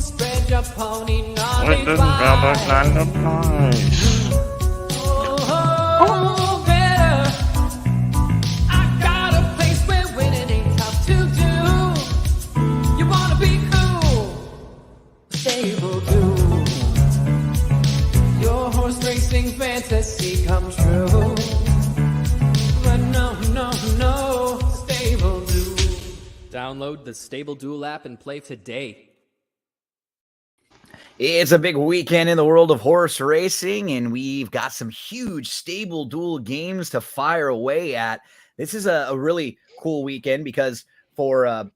Spread your pony With gnarly the vibes. kind of nice. Oh, better. I got a place where winning ain't tough to do. You wanna be cool, stable dude. Your horse racing fantasy come true. But no, stable dude. Download the Stable Duel app and play today. It's a big weekend in the world of horse racing, and we've got some huge stable duel games to fire away at. This is a really cool weekend because for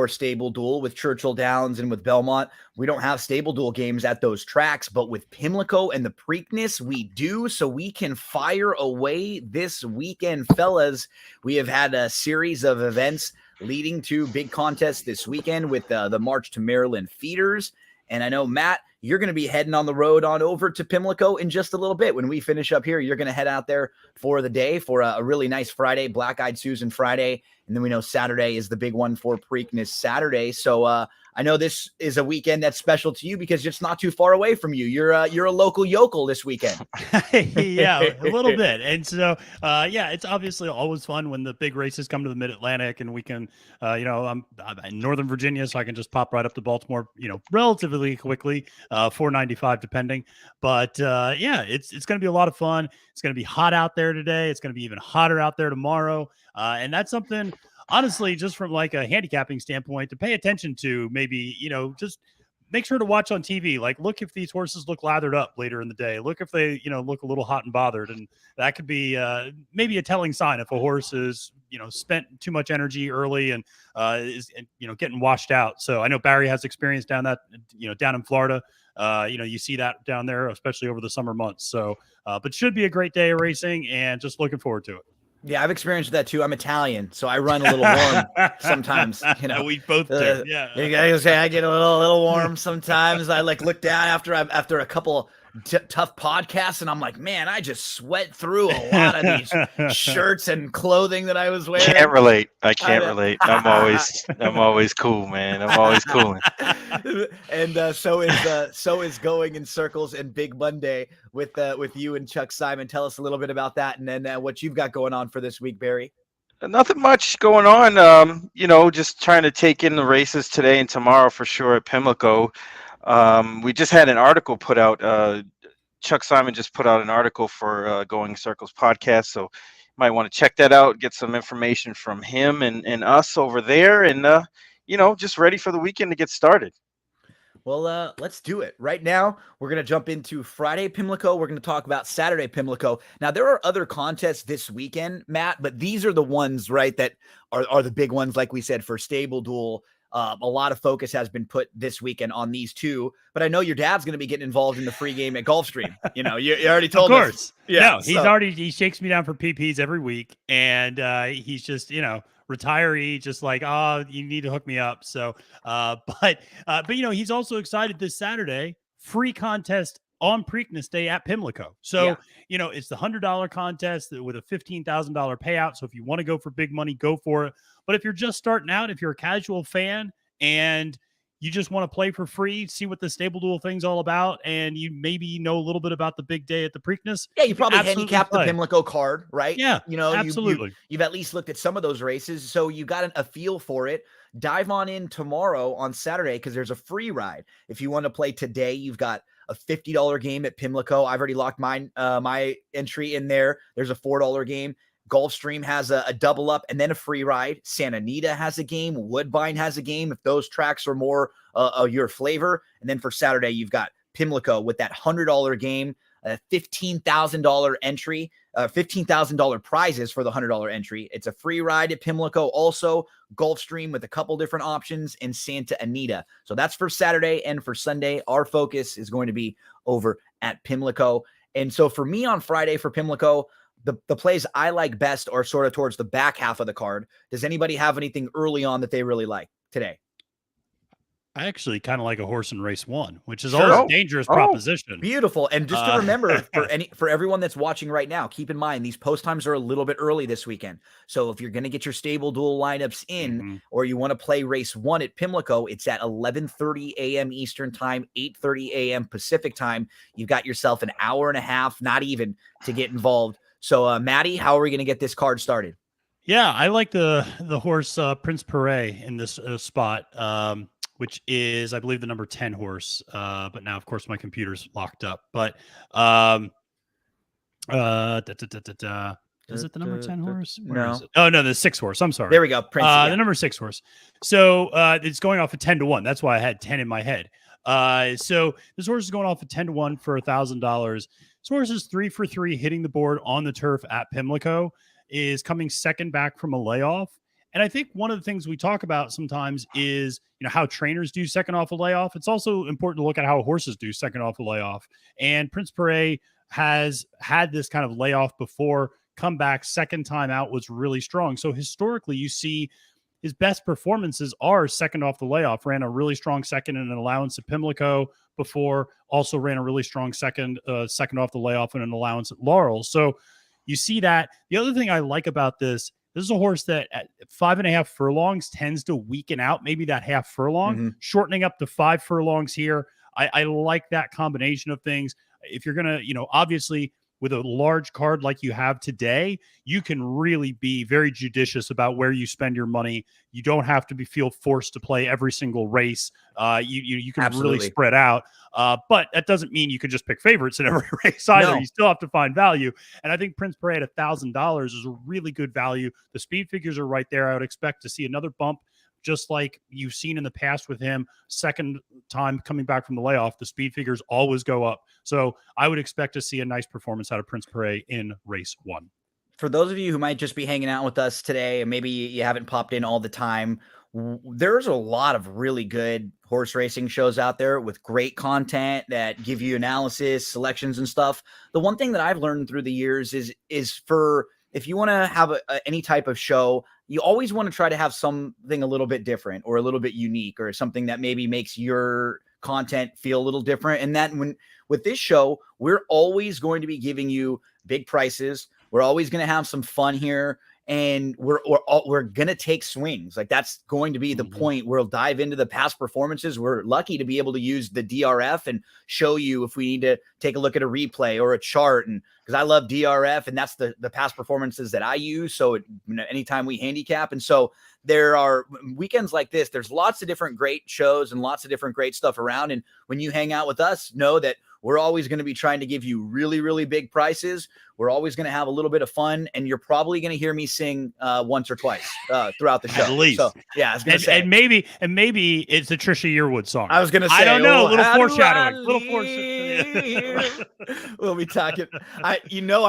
stable duel with Churchill Downs and with Belmont, we don't have stable duel games at those tracks, but with Pimlico and the Preakness, we do, so we can fire away this weekend, fellas. We have had a series of events leading to big contests this weekend with the March to Maryland feeders. And I know, Matt, you're going to be heading on the road on over to Pimlico in just a little bit. When we finish up here, you're going to head out there for the day for a really nice Friday, Black-Eyed Susan Friday. And then we know Saturday is the big one for Preakness Saturday. So I know this is a weekend that's special to you because it's not too far away from you. You're a local yokel this weekend. Yeah, a little bit. And so, yeah, it's obviously always fun when the big races come to the Mid-Atlantic and we can, I'm in Northern Virginia, so I can just pop right up to Baltimore, relatively quickly, 495 depending. But yeah, it's going to be a lot of fun. It's going to be hot out there today. It's going to be even hotter out there tomorrow. And that's something, honestly, just from like a handicapping standpoint, to pay attention to. Maybe, just make sure to watch on TV. Like, look if these horses look lathered up later in the day. Look if they, look a little hot and bothered. And that could be maybe a telling sign if a horse is, spent too much energy early and is, getting washed out. So I know Barry has experience down in Florida. You see that down there, especially over the summer months. So, but should be a great day of racing and just looking forward to it. Yeah, I've experienced that too. I'm Italian, so I run a little warm sometimes. We both do. Yeah, you guys say I get a little warm sometimes. I look down after a couple tough podcasts, and I'm like, man, I just sweat through a lot of these shirts and clothing that I was wearing. Can't relate. I can't relate. I'm always cool, man. I'm always cool. And so is going in circles and Big Monday with you and Chuck Simon. Tell us a little bit about that, and then what you've got going on for this week, Barry. Nothing much going on. Just trying to take in the races today and tomorrow for sure at Pimlico. We just had an article put out. Chuck Simon just put out an article for Going Circles podcast, so you might want to check that out, get some information from him and us over there, and just ready for the weekend to get started. Well, let's do it. Right now, we're going to jump into Friday Pimlico. We're going to talk about Saturday Pimlico. Now, there are other contests this weekend, Matt, but these are the ones, right, that are the big ones, like we said, for Stable Duel. A lot of focus has been put this weekend on these two, but I know your dad's going to be getting involved in the free game at Gulfstream. You already told us. Of course. Yeah, no, he shakes me down for PPs every week, and he's just, retiree, just like, oh, you need to hook me up. So, but he's also excited this Saturday, free contest on Preakness Day at Pimlico. So, it's the $100 contest with a $15,000 payout. So if you want to go for big money, go for it. But if you're just starting out, if you're a casual fan and you just want to play for free, see what the Stable Duel thing's all about, and you maybe know a little bit about the big day at the Preakness. Yeah, you probably handicapped the Pimlico card, right? Yeah, absolutely. You've at least looked at some of those races, so you got a feel for it. Dive on in tomorrow on Saturday because there's a free ride. If you want to play today, you've got a $50 game at Pimlico. I've already locked my entry in there. There's a $4 game. Gulfstream has a double up and then a free ride. Santa Anita has a game. Woodbine has a game if those tracks are more your flavor. And then for Saturday, you've got Pimlico with that $100 game, a $15,000 entry, $15,000 prizes for the $100 entry. It's a free ride at Pimlico. Also, Gulfstream with a couple different options and Santa Anita. So that's for Saturday, and for Sunday, our focus is going to be over at Pimlico. And so for me on Friday for Pimlico, the plays I like best are sort of towards the back half of the card. Does anybody have anything early on that they really like today? I actually kind of like a horse in race 1, which is Sure. always a Oh, dangerous oh, proposition. Beautiful. And just to Uh, remember for everyone that's watching right now, keep in mind these post times are a little bit early this weekend. So if you're going to get your stable duel lineups in Mhm. or you want to play race 1 at Pimlico, it's at 11:30 a.m. Eastern time, 8:30 a.m. Pacific time. You've got yourself an hour and a half, not even, to get involved. So Maddie, how are we going to get this card started? Yeah, I like the horse Prince Pere in this spot, which is I believe the number 10 horse. But now of course my computer's locked up. But da, da, da, da, da. Is it the number 10 horse? Where is No. it? Oh no, the 6 horse. I'm sorry. There we go. Prince. The Yeah. number 6 horse. So it's going off at 10-1. That's why I had 10 in my head. So this horse is going off at 10-1 for $1,000. This horse is 3 for 3 hitting the board on the turf at Pimlico, is coming second back from a layoff. And I think one of the things we talk about sometimes is, how trainers do second off a layoff. It's also important to look at how horses do second off a layoff. And Prince Pere has had this kind of layoff before, come back second time out was really strong. So historically, you see his best performances are second off the layoff. Ran a really strong second in an allowance at Pimlico before, also ran a really strong second off the layoff in an allowance at Laurel. So you see that. The other thing I like about this is a horse that at 5.5 furlongs tends to weaken out, maybe that half furlong, shortening up to 5 furlongs here. I like that combination of things. If you're going to, obviously with a large card like you have today, you can really be very judicious about where you spend your money. You don't have to feel forced to play every single race. You can Absolutely. really spread out. But that doesn't mean you can just pick favorites in every race either. No. You still have to find value. And I think Prince Pere at $1,000 is a really good value. The speed figures are right there. I would expect to see another bump, just like you've seen in the past with him. Second time coming back from the layoff, the speed figures always go up. So I would expect to see a nice performance out of Prince Pere in race 1. For those of you who might just be hanging out with us today, and maybe you haven't popped in all the time, there's a lot of really good horse racing shows out there with great content that give you analysis, selections, and stuff. The one thing that I've learned through the years is for if you want to have any type of show, you always want to try to have something a little bit different or a little bit unique or something that maybe makes your content feel a little different. And that with this show, we're always going to be giving you big prices. We're always going to have some fun here. And we're going to take swings. Like that's going to be the point. We'll dive into the past performances. We're lucky to be able to use the DRF and show you if we need to take a look at a replay or a chart. And because I love DRF and that's the past performances that I use. So anytime we handicap. And so there are weekends like this, there's lots of different great shows and lots of different great stuff around. And when you hang out with us, know that we're always going to be trying to give you really, really big prices. We're always going to have a little bit of fun, and you're probably going to hear me sing once or twice throughout the show. At least. So, yeah, I was going to say. And maybe it's a Trisha Yearwood song. I was going to say. I don't know. Oh, Little how do foreshadowing. I Little foreshadowing. We'll be talking. I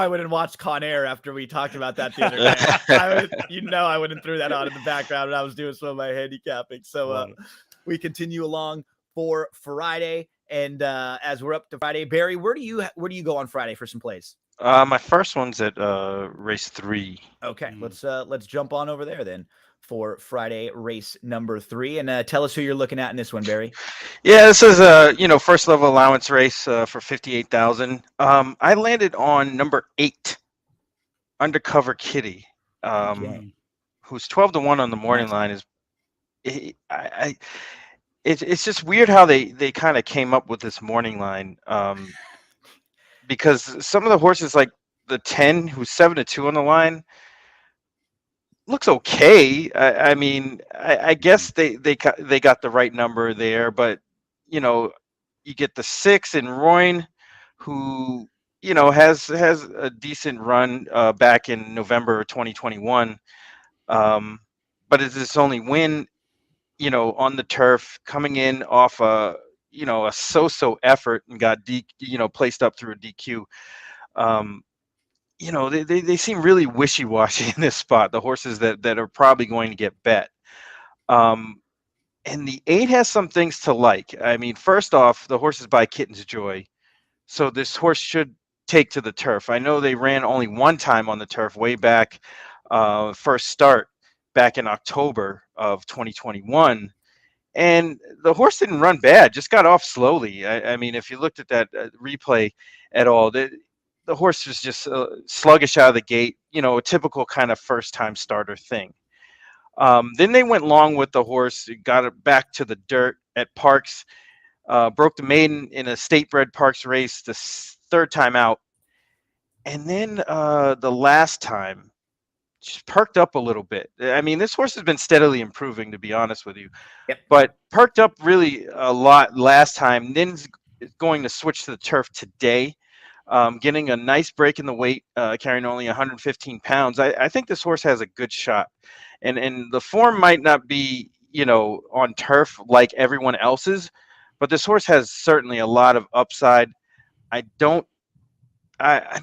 wouldn't watch Con Air after we talked about that the other day. I wouldn't threw that on in the background when I was doing some of my handicapping. So we continue along for Friday. And as we're up to Friday, Barry, where do you go on Friday for some plays? My first one's at race 3. Okay, let's jump on over there then for Friday race number 3, and tell us who you're looking at in this one, Barry. Yeah, this is a first level allowance race for 58,000. I landed on number 8, Undercover Kitty, who's 12-1 on the morning line. It's just weird how they kind of came up with this morning line, because some of the horses like the 10, who's 7-2 on the line, looks okay. I guess they got the right number there, but you get the 6 in Royne, who has a decent run back in November 2021, but it's his only win on the turf, coming in off a so-so effort and got placed up through a DQ. They seem really wishy-washy in this spot, the horses that are probably going to get bet. And the 8 has some things to like. First off, the horse is by Kitten's Joy, so this horse should take to the turf. I know they ran only one time on the turf way back, first start back in October of 2021, and the horse didn't run bad, just got off slowly. I mean, if you looked at that replay at all, the horse was just sluggish out of the gate, a typical kind of first time starter thing. Then they went long with the horse, got it back to the dirt at Parks, broke the maiden in a state bred Parks race the third time out. And then the last time, just perked up a little bit. I mean, this horse has been steadily improving, to be honest with you. Yep. But perked up really a lot last time. Then is going to switch to the turf today, getting a nice break in the weight, carrying only 115 pounds. I think this horse has a good shot. And the form might not be, on turf like everyone else's, but this horse has certainly a lot of upside.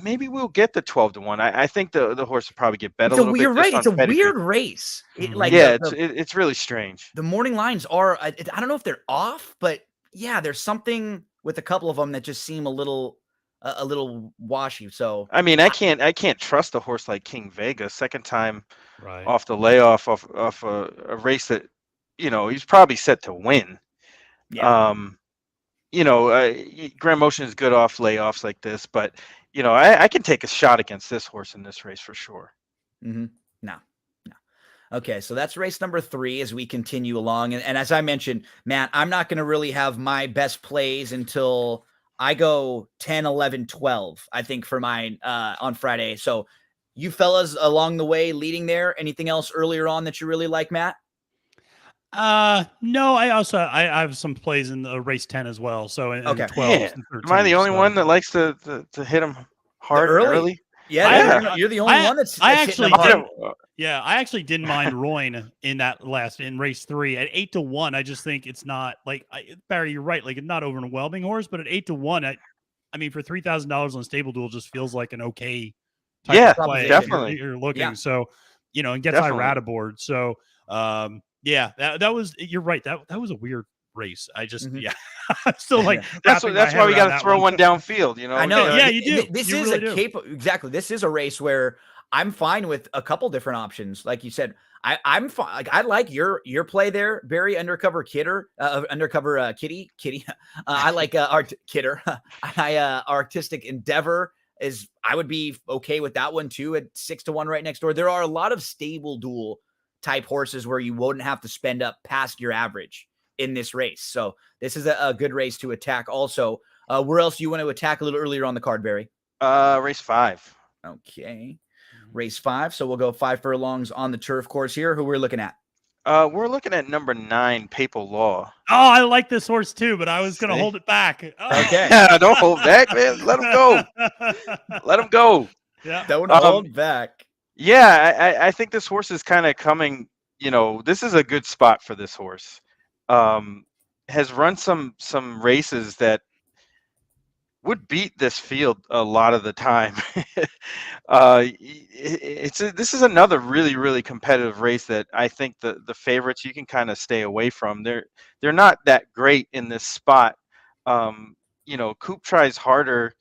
Maybe we'll get the 12-1. I think the horse will probably get bet a little bit. You're right. just It's on a pedigree. weird race. Yeah, it's really strange. The morning lines are, I don't know if they're off, but yeah, there's something with a couple of them that just seem a little washy. So I mean, I can't trust a horse like King Vega, second time Right. off the layoff off a race that, he's probably set to win. yeah. Grand Motion is good off layoffs like this, but I can take a shot against this horse in this race for sure. Mm-hmm. No. Okay, so that's race number 3 as we continue along. And as I mentioned, Matt, I'm not going to really have my best plays until I go 10, 11, 12, I think, for mine on Friday. So you fellas along the way leading there. Anything else earlier on that you really like, Matt? No, I have some plays in the race 10 as well. So in Okay. 12 Man, and 13. am I the only so- one that likes to hit him hard early? Yeah, Yeah. you're the only one that's I hitting actually them hard. didn't- Yeah, I actually didn't mind Royne in race 3 at 8-1. I just think it's not like Barry. You're right. Like, it's not overwhelming horse, but at 8-1, I mean, for $3,000 on Stable Duel, just feels like an okay type Yeah, of play. definitely. You're looking. Yeah. So, and gets Definitely. Irad aboard. So, yeah, that was. You're right. That was a weird race. I just Mhm. yeah, I'm still like That's wrapping my that's head why we around got to that throw one downfield. I know. Yeah, you do. This You is really do. exactly. This is a race where I'm fine with a couple different options. Like you said, I'm fine. Like, I like your play there, Barry. Undercover Kitty. I like Kidder. Artistic Endeavor I would be okay with that one too at 6-1 right next door. There are a lot of Stable Duel type horses where you wouldn't have to spend up past your average in this race. So this is a good race to attack. Also, where else do you want to attack a little earlier on the card, Barry? Race 5. Okay. Race 5. So we'll go 5 furlongs on the turf course here. Who we're looking at? We're looking at number 9, Papal Law. Oh, I like this horse too, but I was going to See? hold it back. Oh. Okay. Yeah, don't hold back, man. Let him go. Let him go. Yeah. Don't Um, hold back. Yeah, I think this horse is kind of coming. This is a good spot for this horse. Has run some races that would beat this field a lot of the time. This is another really, really competitive race that I think the favorites you can kind of stay away from. They're not that great in this spot. Coop tries harder.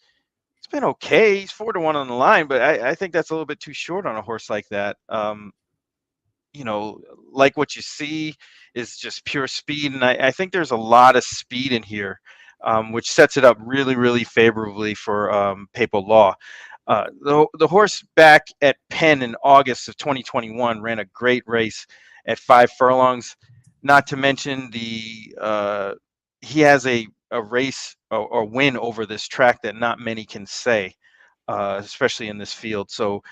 It's been okay. He's 4-1 on the line, but I think that's a little bit too short on a horse like that. Like what you see is just pure speed, and I think there's a lot of speed in here, which sets it up really, really favorably for Papal Law. The horse back at Penn in August of 2021 ran a great race at 5 furlongs. Not to mention he has a race or win over this track that not many can say, especially in this field. So,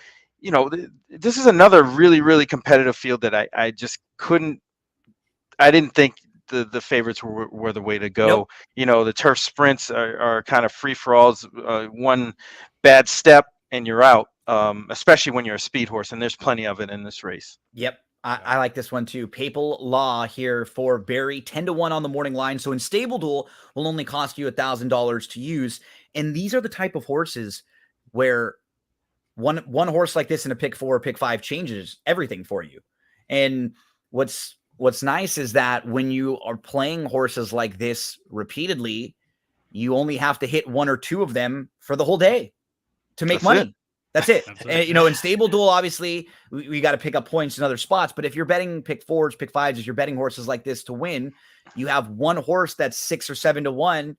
this is another really, really competitive field that I just couldn't. I didn't think the favorites were the way to go. Nope. The turf sprints are kind of free for alls. One bad step and you're out, especially when you're a speed horse, and there's plenty of it in this race. Yep. I like this one too. Papal Law here for Barry, 10-1 on the morning line. So in Stable Duel will only cost you $1,000 to use. And these are the type of horses where one horse like this in a pick 4 or pick 5 changes everything for you. And what's nice is that when you are playing horses like this repeatedly, you only have to hit 1 or 2 of them for the whole day to make That's money. it. That's it. That's And, in stable duel, obviously, we got to pick up points in other spots. But if you're betting pick fours, pick fives, if you're betting horses like this to win, you have one horse that's 6 or 7 to 1,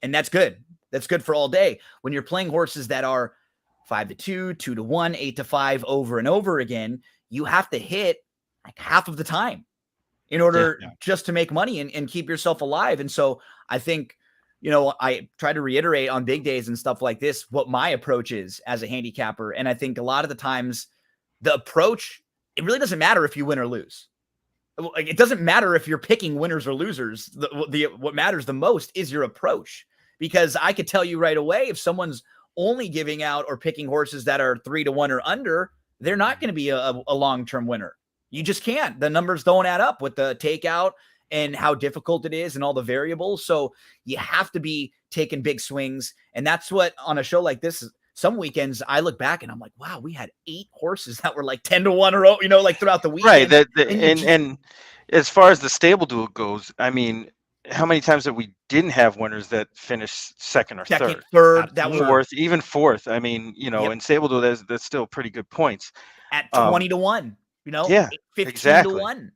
and that's good. That's good for all day. When you're playing horses that are 5 to 2, 2 to 1, 8 to 5 over and over again, you have to hit like half of the time in order just to make money and keep yourself alive. And so I think, I try to reiterate on big days and stuff like this, what my approach is as a handicapper. And I think a lot of the times the approach, it really doesn't matter if you win or lose. It doesn't matter if you're picking winners or losers. What matters the most is your approach, because I could tell you right away, if someone's only giving out or picking horses that are 3 to 1 or under, they're not going to be a long-term winner. You just can't. The numbers don't add up with the takeout and how difficult it is and all the variables. So you have to be taking big swings. And that's what, on a show like this, some weekends I look back and I'm like, wow, we had 8 horses that were like 10 to 1 or, like throughout the weekend. Right. And as far as the stable duel goes, I mean, how many times that we didn't have winners that finished second or third, that fourth, even fourth. I mean, in stable duel, that's still pretty good points at 20 to 1. 15 exactly. to 1.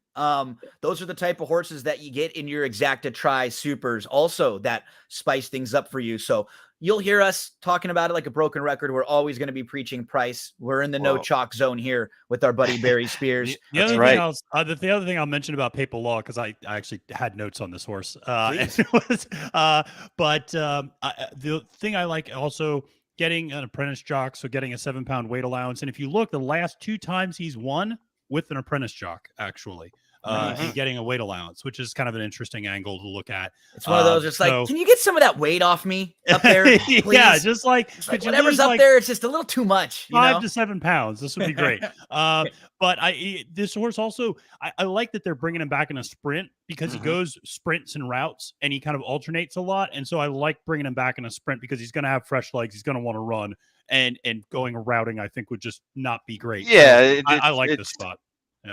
Those are the type of horses that you get in your exacta try supers also that spice things up for you. So you'll hear us talking about it like a broken record. We're always going to be preaching price. We're in the no chalk zone here with our buddy Barry Spears. The other thing I'll mention about Papal Law, because I actually had notes on this horse. The thing I like also, getting an apprentice jock, so getting a 7-pound weight allowance. And if you look, the last 2 times he's won with an apprentice jock, actually, and getting a weight allowance, which is kind of an interesting angle to look at. It's one of those, it's like, can you get some of that weight off me up there, please? Yeah, just like whatever's up there, it's just a little too much. 5 to 7 pounds. This would be great. But this horse also, I like that they're bringing him back in a sprint, because he goes sprints and routes and he kind of alternates a lot. And so I like bringing him back in a sprint because he's going to have fresh legs. He's going to want to run, and going routing, I think, would just not be great. Yeah. So I like this spot.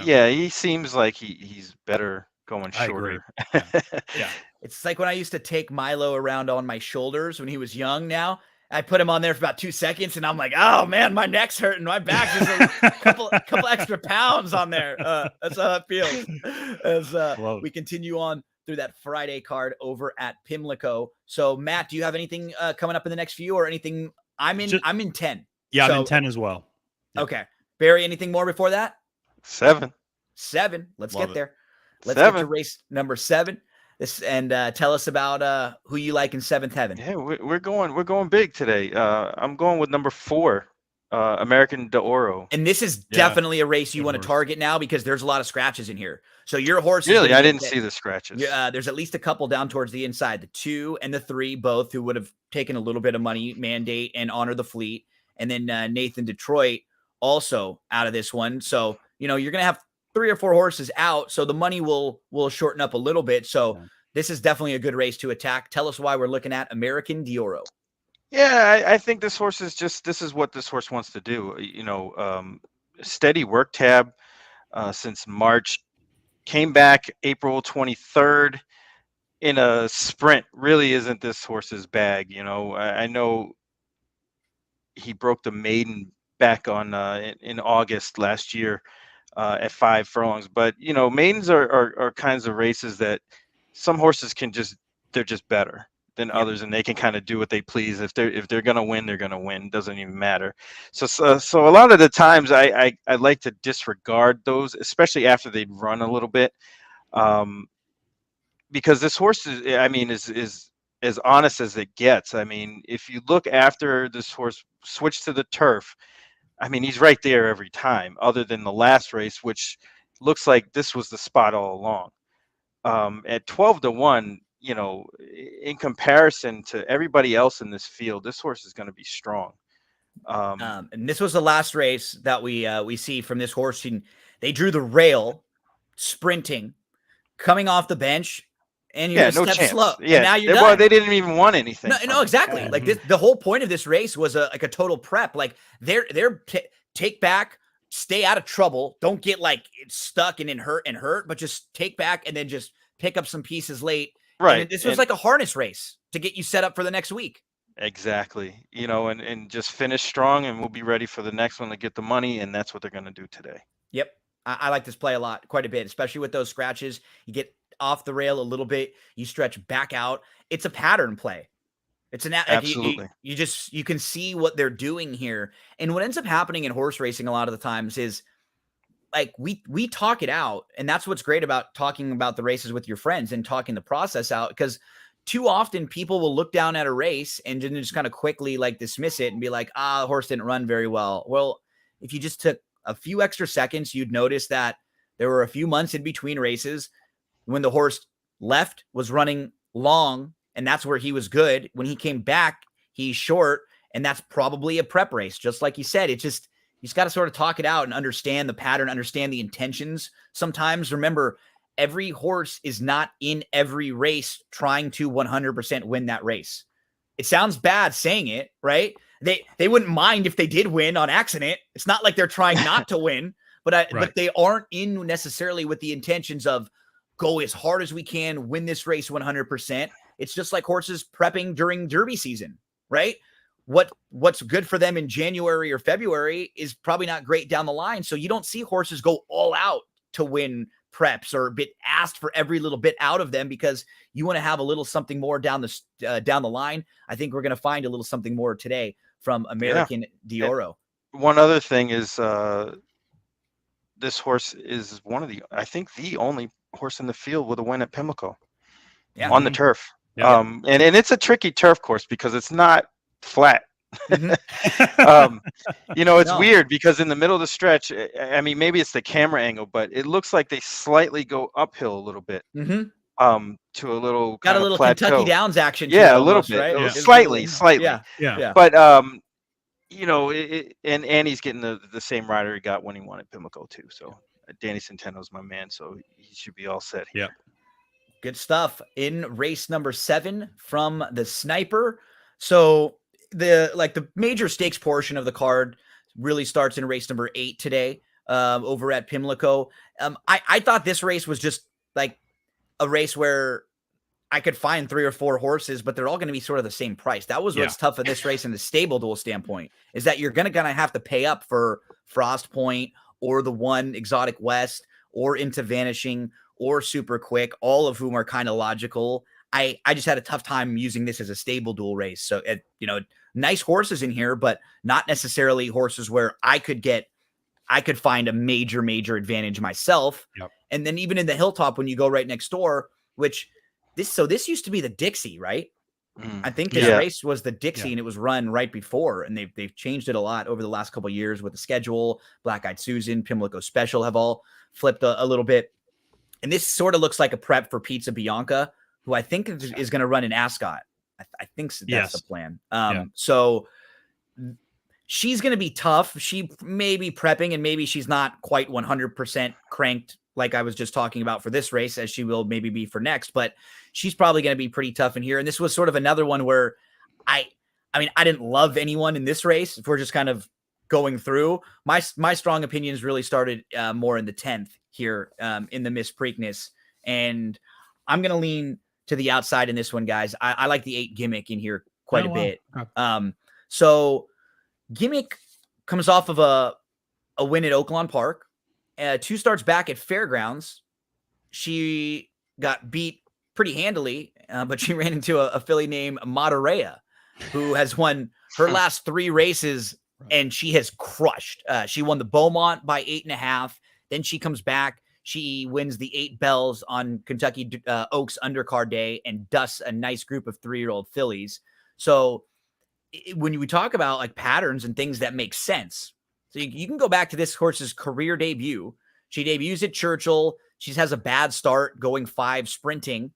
Yeah. He seems like he's better going shorter. Yeah. It's like when I used to take Milo around on my shoulders when he was young. Now I put him on there for about 2 seconds and I'm like, oh man, my neck's hurting. My back is a couple extra pounds on there. That's how it feels. As we continue on through that Friday card over at Pimlico. So Matt, do you have anything coming up in the next few, or anything? I'm in 10. Yeah, so, I'm in 10 as well. Yep. Okay. Barry, anything more before that? 7. Let's Love get it. there. Let's 7. get to race number 7. Tell us about who you like in 7th heaven. Yeah, we're going big today. I'm going with number 4, American de Oro. And this is definitely a race you want to target now, because there's a lot of scratches in here. So your horse Really, I didn't see the scratches. There's at least a couple down towards the inside, the 2 and the 3, both who would have taken a little bit of money mandate and honor the fleet. And then Nathan Detroit also out of this one. So, you're going to have 3 or 4 horses out. So the money will shorten up a little bit. So this is definitely a good race to attack. Tell us why we're looking at American de Oro. Yeah, I think this horse is this is what this horse wants to do. Steady work tab since March, came back April 23rd in a sprint. Really isn't this horse's bag. I know he broke the maiden back on in August last year at 5 furlongs, but maidens are kinds of races that some horses they're just better than others, and they can kind of do what they please. If they're gonna win, they're gonna win. Doesn't even matter. So a lot of the times I like to disregard those, especially after they'd run a little bit, because this horse is as honest as it gets. I mean, if you look after this horse switched to the turf, I mean, he's right there every time, other than the last race, which looks like this was the spot all along. At 12 to 1, in comparison to everybody else in this field, this horse is going to be strong. And this was the last race that we see from this horse. They drew the rail, sprinting, coming off the bench, and you're no step chance. slow. Yeah, and now you're done. They didn't even want anything. No, exactly. Like this, the whole point of this race was a total prep. Like they're take back, stay out of trouble, don't get like stuck and hurt, but just take back and then just pick up some pieces late. Right. And this was like a harness race to get you set up for the next week. Exactly. And just finish strong, and we'll be ready for the next one to get the money, and that's what they're going to do today. Yep. I like this play a lot, quite a bit, especially with those scratches. You get off the rail a little bit, you stretch back out. It's a pattern play. It's an Absolutely. you can see what they're doing here. And what ends up happening in horse racing a lot of the times is like we talk it out, and that's what's great about talking about the races with your friends and talking the process out, because too often people will look down at a race and then just kind of quickly like dismiss it and be like, the horse didn't run very well. Well, if you just took a few extra seconds, you'd notice that there were a few months in between races when the horse left was running long, and that's where he was good. When he came back, he's short, and that's probably a prep race. Just like you said, you just got to sort of talk it out and understand the pattern, understand the intentions. Sometimes, remember, every horse is not in every race trying to 100% win that race. It sounds bad saying it, right? They wouldn't mind if they did win on accident. It's not like they're trying not to win, but they aren't in necessarily with the intentions of go as hard as we can, win this race 100%. It's just like horses prepping during Derby season, right? What's good for them in January or February is probably not great down the line. So you don't see horses go all out to win preps or bit asked for every little bit out of them, because you want to have a little something more down the line. I think we're going to find a little something more today from American Dioro. One other thing is this horse is I think the only horse in the field with a win at Pimlico on the turf. Yeah. And it's a tricky turf course because it's not flat. Mm-hmm. It's weird because in the middle of the stretch, I mean, maybe it's the camera angle, but it looks like they slightly go uphill a little bit. Mm-hmm. To a little got a little plateau. Kentucky Downs action. Yeah, too, a little almost, bit, right? Yeah. slightly. Yeah. But and he's getting the same rider he got when he won at Pimlico too. So Danny Centeno's my man, so he should be all set here. Yeah. Good stuff in race number 7 from the Sniper. So the major stakes portion of the card really starts in race number 8 today, over at Pimlico. I thought this race was just like a race where I could find 3 or 4 horses, but they're all going to be sort of the same price. That was what's tough in this race in the stable duel standpoint, is that you're going to have to pay up for Frost Point or the one Exotic West or Into Vanishing or Super Quick, all of whom are kind of logical. I just had a tough time using this as a stable duel race. So, nice horses in here, but not necessarily horses where I could find a major, major advantage myself. Yep. And then even in the Hilltop, when you go right next door, this used to be the Dixie, right? I think this race was the Dixie, and it was run right before, and they've changed it a lot over the last couple of years with the schedule. Black Eyed Susan, Pimlico Special have all flipped a little bit. And this sort of looks like a prep for Pizza Bianca, who I think is going to run in Ascot. I think that's the plan. So she's going to be tough. She may be prepping, and maybe she's not quite 100% cranked like I was just talking about for this race, as she will maybe be for next, but she's probably going to be pretty tough in here. And this was sort of another one where I didn't love anyone in this race. If we're just kind of going through, my strong opinions really started more in the 10th here, in the Miss Preakness. And I'm going to lean to the outside in this one, guys. I like the 8 Gimmick in here quite a bit. Okay. So Gimmick comes off of a win at Oaklawn Park. 2 starts back at Fairgrounds. She got beat pretty handily, but she ran into a filly named Matarea, who has won her last 3 races, and she has crushed. She won the Beaumont by 8.5. Then she comes back. She wins the 8 Bells on Kentucky Oaks Undercard Day and dusts a nice group of 3-year-old fillies. So when we talk about like patterns and things that make sense, so you can go back to this horse's career debut. She debuts at Churchill. She has a bad start going 5 sprinting.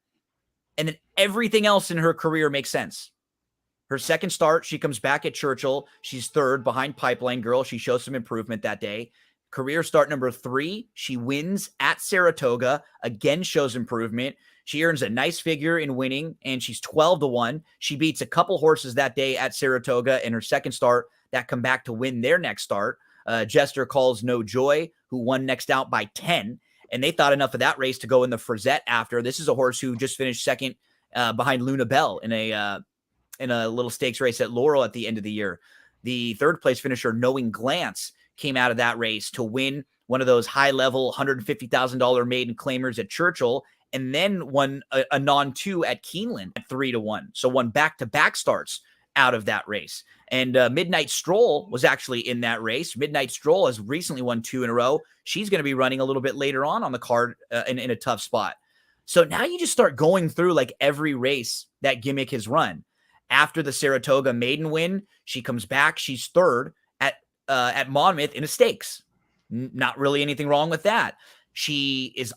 And then everything else in her career makes sense. Her second start, she comes back at Churchill. She's 3rd behind Pipeline Girl. She shows some improvement that day. Career start number 3, she wins at Saratoga. Again, shows improvement. She earns a nice figure in winning, and she's 12-1. She beats a couple horses that day at Saratoga in her second start that come back to win their next start. Jester Calls No Joy, who won next out by 10. And they thought enough of that race to go in the Frazette after. This is a horse who just finished second behind Luna Bell in a in a little stakes race at Laurel at the end of the year. The third place finisher, Knowing Glance, came out of that race to win one of those high level $150,000 maiden claimers at Churchill, and then won a non-2 at Keeneland at 3-1. So won back-to-back starts out of that race. And Midnight Stroll was actually in that race. Midnight Stroll has recently won 2 in a row. She's going to be running a little bit later on the card in a tough spot. So now you just start going through like every race that Gimmick has run. After the Saratoga maiden win, she comes back. She's third at Monmouth in a stakes. Not really anything wrong with that. She is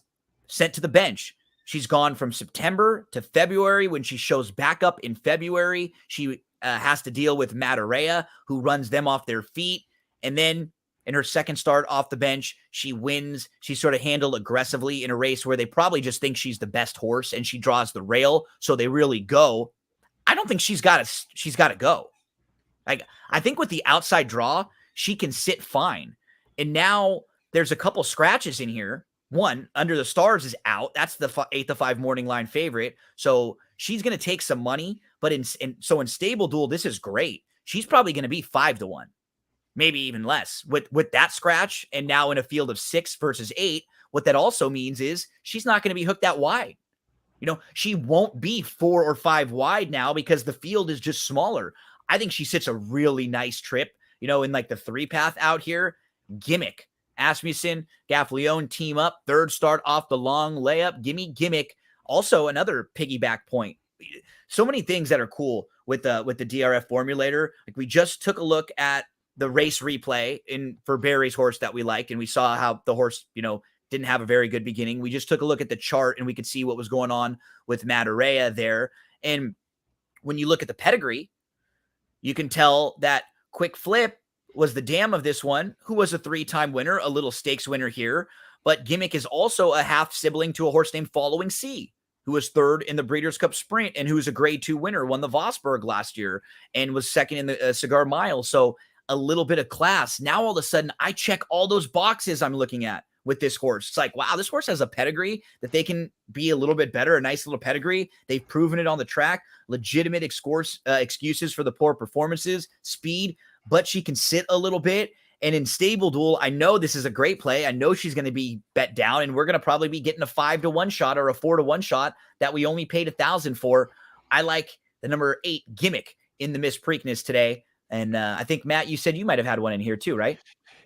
sent to the bench. She's gone from September to February. When she shows back up in February, she has to deal with Matarea, who runs them off their feet. And then in her second start off the bench, she wins. She's sort of handled aggressively in a race where they probably just think she's the best horse, and she draws the rail, so they really go. I don't think she's got to go. Like, I think with the outside draw, she can sit fine. And now there's a couple scratches in here. One, Under the Stars is out. That's the 8-5 morning line favorite. So she's going to take some money. But in Stable Duel, this is great. She's probably going to be 5-1, maybe even less. With that scratch, and now in a field of 6 versus 8, what that also means is she's not going to be hooked that wide. You know, she won't be 4 or 5 wide now because the field is just smaller. I think she sits a really nice trip, you know, in like the 3 path out here. Gimmick, Asmussen, Gaffleone team up, third start off the long layup. Gimme Gimmick. Also another piggyback point. So many things that are cool with the DRF formulator. Like, we just took a look at the race replay for Barry's horse that we liked, and we saw how the horse, you know, didn't have a very good beginning. We just took a look at the chart and we could see what was going on with Matarea there. And when you look at the pedigree, you can tell that Quick Flip was the dam of this one, who was a 3-time winner, a little stakes winner here. But Gimmick is also a half sibling to a horse named Following Sea, who was third in the Breeders' Cup Sprint and who was a Grade 2 winner, won the Vosburg last year and was second in the Cigar Mile. So a little bit of class. Now all of a sudden I check all those boxes I'm looking at with this horse. It's like, wow, this horse has a pedigree that they can be a little bit better, a nice little pedigree. They've proven it on the track, legitimate excuses for the poor performances, speed, but she can sit a little bit. And in Stable Duel, I know this is a great play. I know she's going to be bet down, and we're going to probably be getting a 5-1 shot or a 4-1 shot that we only paid $1,000 for. I like the number 8 Gimmick in the Miss Preakness today. And I think, Matt, you said you might have had one in here too, right?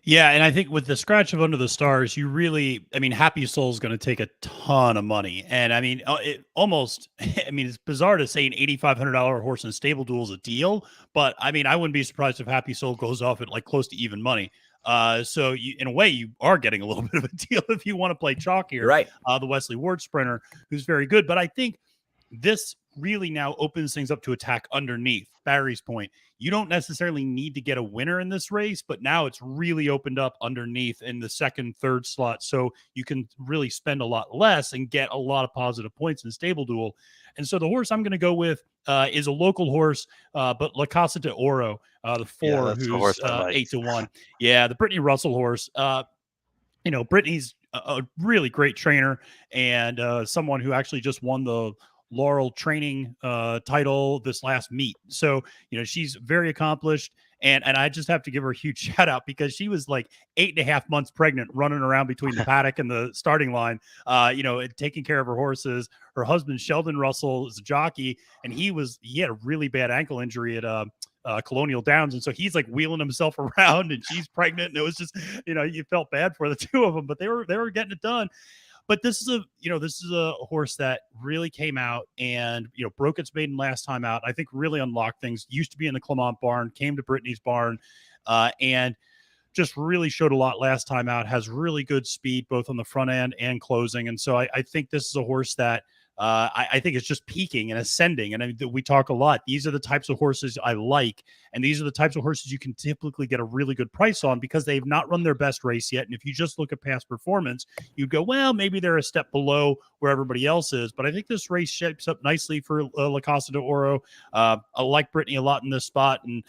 Yeah, and I think with the scratch of Under the Stars, Happy Soul is going to take a ton of money. And I mean, it's bizarre to say an $8,500 horse in a Stable Duel is a deal, but I mean, I wouldn't be surprised if Happy Soul goes off at like close to even money. So in a way, you are getting a little bit of a deal if you want to play chalk here. Right. The Wesley Ward sprinter, who's very good, but I think this really now opens things up to attack underneath. Barry's point, you don't necessarily need to get a winner in this race, but now it's really opened up underneath in the second, third slot. So you can really spend a lot less and get a lot of positive points in Stable Duel. And so the horse I'm going to go with is a local horse, but La Casa de Oro, the 4, who's 8-1. Yeah, the Brittany Russell horse. Brittany's a really great trainer and someone who actually just won the Laurel training title this last meet. So, she's very accomplished. And I just have to give her a huge shout out because she was like 8.5 months pregnant running around between the paddock and the starting line, taking care of her horses. Her husband, Sheldon Russell, is a jockey, and he had a really bad ankle injury at Colonial Downs. And so he's like wheeling himself around and she's pregnant. And it was just, you felt bad for the two of them, but they were getting it done. But this is a horse that really came out and, broke its maiden last time out. I think really unlocked things. Used to be in the Clement barn, came to Brittany's barn, and just really showed a lot last time out. Has really good speed, both on the front end and closing. And so I think this is a horse that I think it's just peaking and ascending. And we talk a lot. These are the types of horses I like. And these are the types of horses you can typically get a really good price on because they've not run their best race yet. And if you just look at past performance, you go, well, maybe they're a step below where everybody else is. But I think this race shapes up nicely for La Casa de Oro. I like Brittany a lot in this spot, and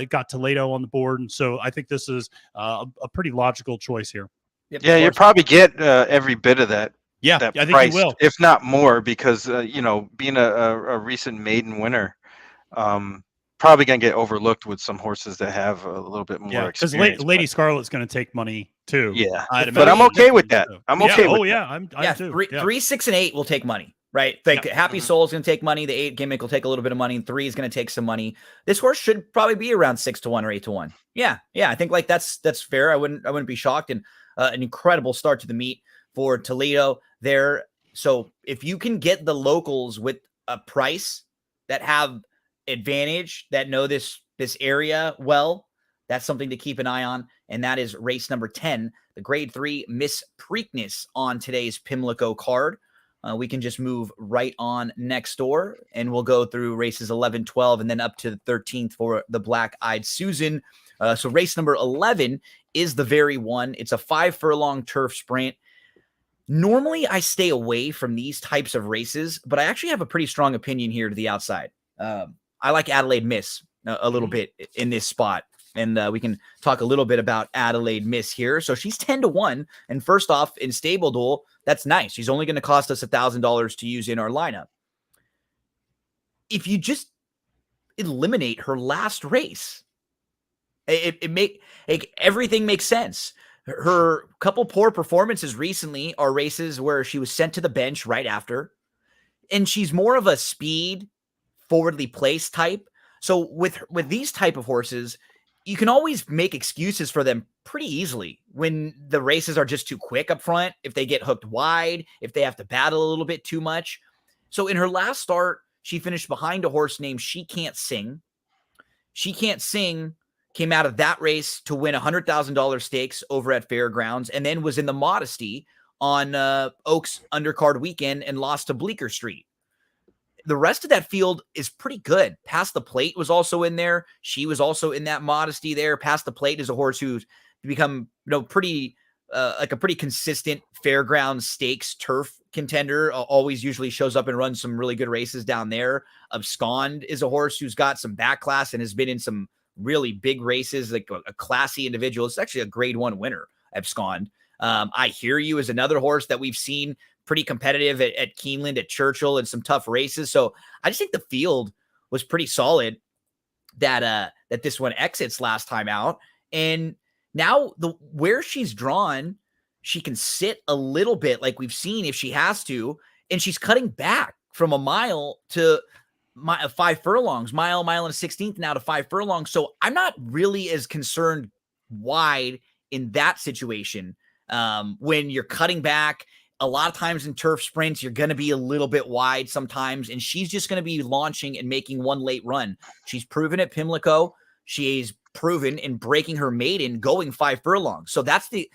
it got Toledo on the board. And so I think this is a pretty logical choice here. Yep, Yeah, you probably get every bit of that. Yeah, I think price, you will. if not more, because being a recent maiden winner, Probably gonna get overlooked with some horses that have a little bit more Yeah, because experience. Lady Scarlet's going to take money too. Yeah, I'd but I'm imagine. okay with that. I'm Yeah, okay oh with yeah, that. I'm Yeah, too. 3, 6, and 8 will take money, right? Like Happy Mhm. Soul is going to take money. The 8 gimmick will take a little bit of money, and 3 is going to take some money. This horse should probably be around 6-1 or 8-1. Yeah, I think like that's fair. I wouldn't be shocked. And an incredible start to the meet for Toledo there. So if you can get the locals with a price that have advantage, that know this area well, that's something to keep an eye on. And that is race number 10, the grade 3 Miss Preakness on today's Pimlico card. We can just move right on next door, and we'll go through races 11, 12, and then up to the 13th for the Black Eyed Susan. So race number 11 is the very one. It's a 5 furlong turf sprint. Normally, I stay away from these types of races, but I actually have a pretty strong opinion here to the outside. I like Adelaide Miss a little bit in this spot. And we can talk a little bit about Adelaide Miss here. So she's 10-1. And first off, in stable duel, that's nice. She's only going to cost us $1,000 to use in our lineup. If you just eliminate her last race, everything makes sense. Her couple poor performances recently are races where she was sent to the bench right after. And she's more of a speed, forwardly placed type. So with these type of horses, you can always make excuses for them pretty easily when the races are just too quick up front, if they get hooked wide, if they have to battle a little bit too much. So in her last start, she finished behind a horse named She Can't Sing. She Can't Sing came out of that race to win $100,000 stakes over at Fairgrounds, and then was in the Modesty on Oaks undercard weekend and lost to Bleecker Street. The rest of that field is pretty good. Past the Plate was also in there. She was also in that Modesty there. Past the Plate is a horse who's become, pretty like a pretty consistent Fairgrounds stakes turf contender. Always usually shows up and runs some really good races down there. Abscond is a horse who's got some back class and has been in some really big races, like a classy individual. It's actually a grade 1 winner, Abscond. I Hear You is another horse that we've seen pretty competitive at Keeneland, at Churchill, and some tough races. So I just think the field was pretty solid that this one exits last time out. And now where she's drawn, she can sit a little bit like we've seen if she has to, and she's cutting back from a mile to 5 furlongs, mile and a 16th now to 5 furlongs. So I'm not really as concerned wide in that situation. When you're cutting back, a lot of times in turf sprints, you're going to be a little bit wide sometimes, and she's just going to be launching and making one late run. She's proven at Pimlico. She's proven in breaking her maiden going 5 furlongs. So that's the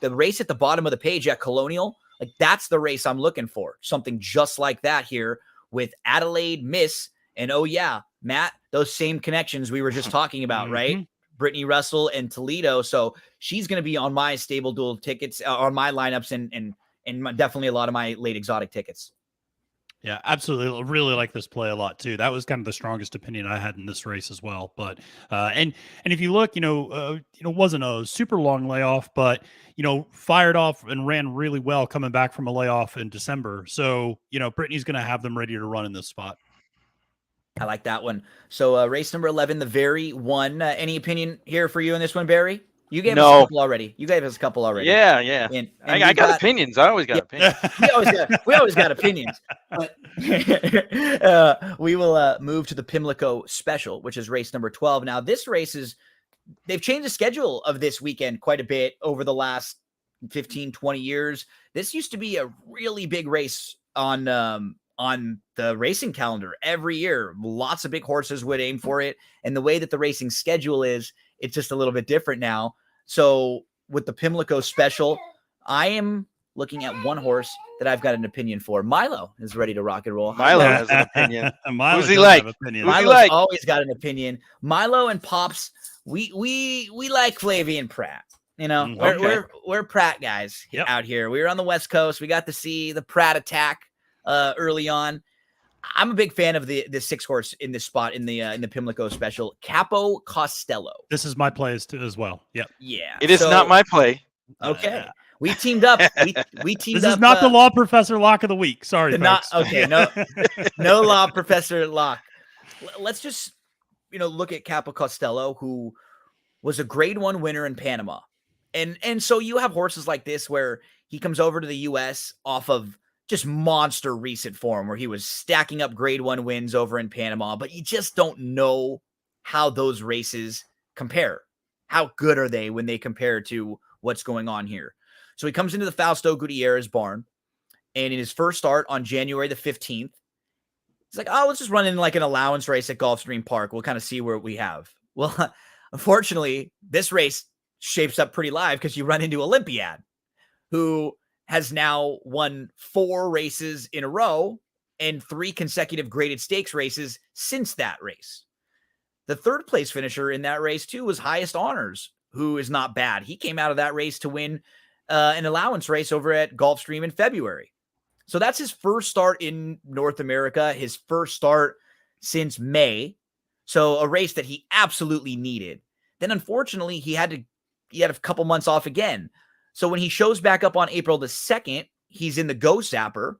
race at the bottom of the page at Colonial. Like, that's the race I'm looking for. Something just like that here with Adelaide Miss. And oh yeah, Matt, those same connections we were just talking about, right? Brittany Russell and Toledo. So she's going to be on my stable duel tickets, on my lineups, and definitely a lot of my late exotic tickets. Yeah, absolutely. I really like this play a lot too. That was kind of the strongest opinion I had in this race as well. But and if you look, wasn't a super long layoff, but fired off and ran really well coming back from a layoff in December. So Brittany's going to have them ready to run in this spot. I like that one. So race number 11, the very one. Any opinion here for you in this one, Barry? You gave us a couple already. Yeah. And I got opinions. I always got opinions. we always got opinions. But we will move to the Pimlico Special, which is race number 12. Now, this race they've changed the schedule of this weekend quite a bit over the last 15, 20 years. This used to be a really big race on the racing calendar every year. Lots of big horses would aim for it. And the way that the racing schedule is, it's just a little bit different now. So with the Pimlico Special, I am looking at one horse that I've got an opinion for. Milo is ready to rock and roll. Milo has an opinion. Who's he like? Milo's always got an opinion. Milo and Pops, we like Flavian Pratt. We're Pratt guys out here. We were on the West Coast. We got to see the Pratt attack early on. I'm a big fan of the 6 horse in this spot in the Pimlico Special, Capo Costello. This is my play as well. Yep. Yeah. It is not my play. Okay. We teamed up. We teamed this up. This is not the Law Professor Lock of the Week. Sorry, folks. Okay. No Law Professor Lock. let's just look at Capo Costello, who was a grade 1 winner in Panama. And so you have horses like this where he comes over to the US off of just monster recent form where he was stacking up grade 1 wins over in Panama, but you just don't know how those races compare. How good are they when they compare to what's going on here? So he comes into the Fausto Gutierrez barn, and in his first start on January the 15th, he's like, oh, let's just run in like an allowance race at Gulfstream Park. We'll kind of see where we have. Well, unfortunately, this race shapes up pretty live because you run into Olympiad, who has now won 4 races in a row and 3 consecutive graded stakes races since that race. The third place finisher in that race, too, was Highest Honors, who is not bad. He came out of that race to win an allowance race over at Gulfstream in February. So that's his first start in North America, his first start since May. So a race that he absolutely needed. Then, unfortunately, he had a couple months off again. So when he shows back up on April the 2nd, he's in the Go Sapper,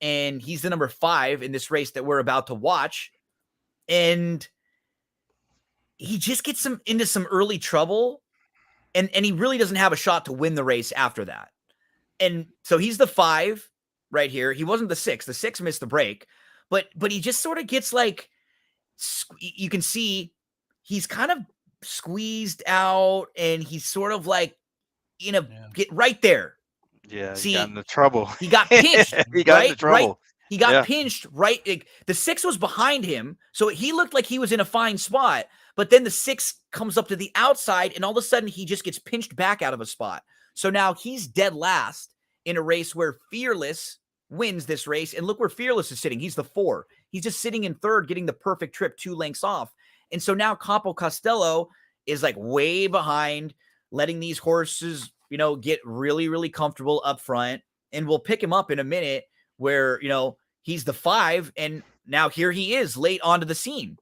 and he's the number 5 in this race that we're about to watch. And he just gets into some early trouble, and he really doesn't have a shot to win the race after that. And so he's the 5 right here. He wasn't the 6. The 6 missed the break, but he just sort of gets like, you can see he's kind of squeezed out, and he's sort of like get right there. Yeah, See, he got into trouble. He got pinched. He got right? into trouble. Right? He got pinched right. Like, the 6 was behind him, so he looked like he was in a fine spot. But then the 6 comes up to the outside, and all of a sudden he just gets pinched back out of a spot. So now he's dead last in a race where Fearless wins this race. And look where Fearless is sitting. He's the 4. He's just sitting in third, getting the perfect trip 2 lengths off. And so now Capo Costello is like way behind, letting these horses, get really, really comfortable up front. And we'll pick him up in a minute where, he's the 5. And now here he is late onto the scene.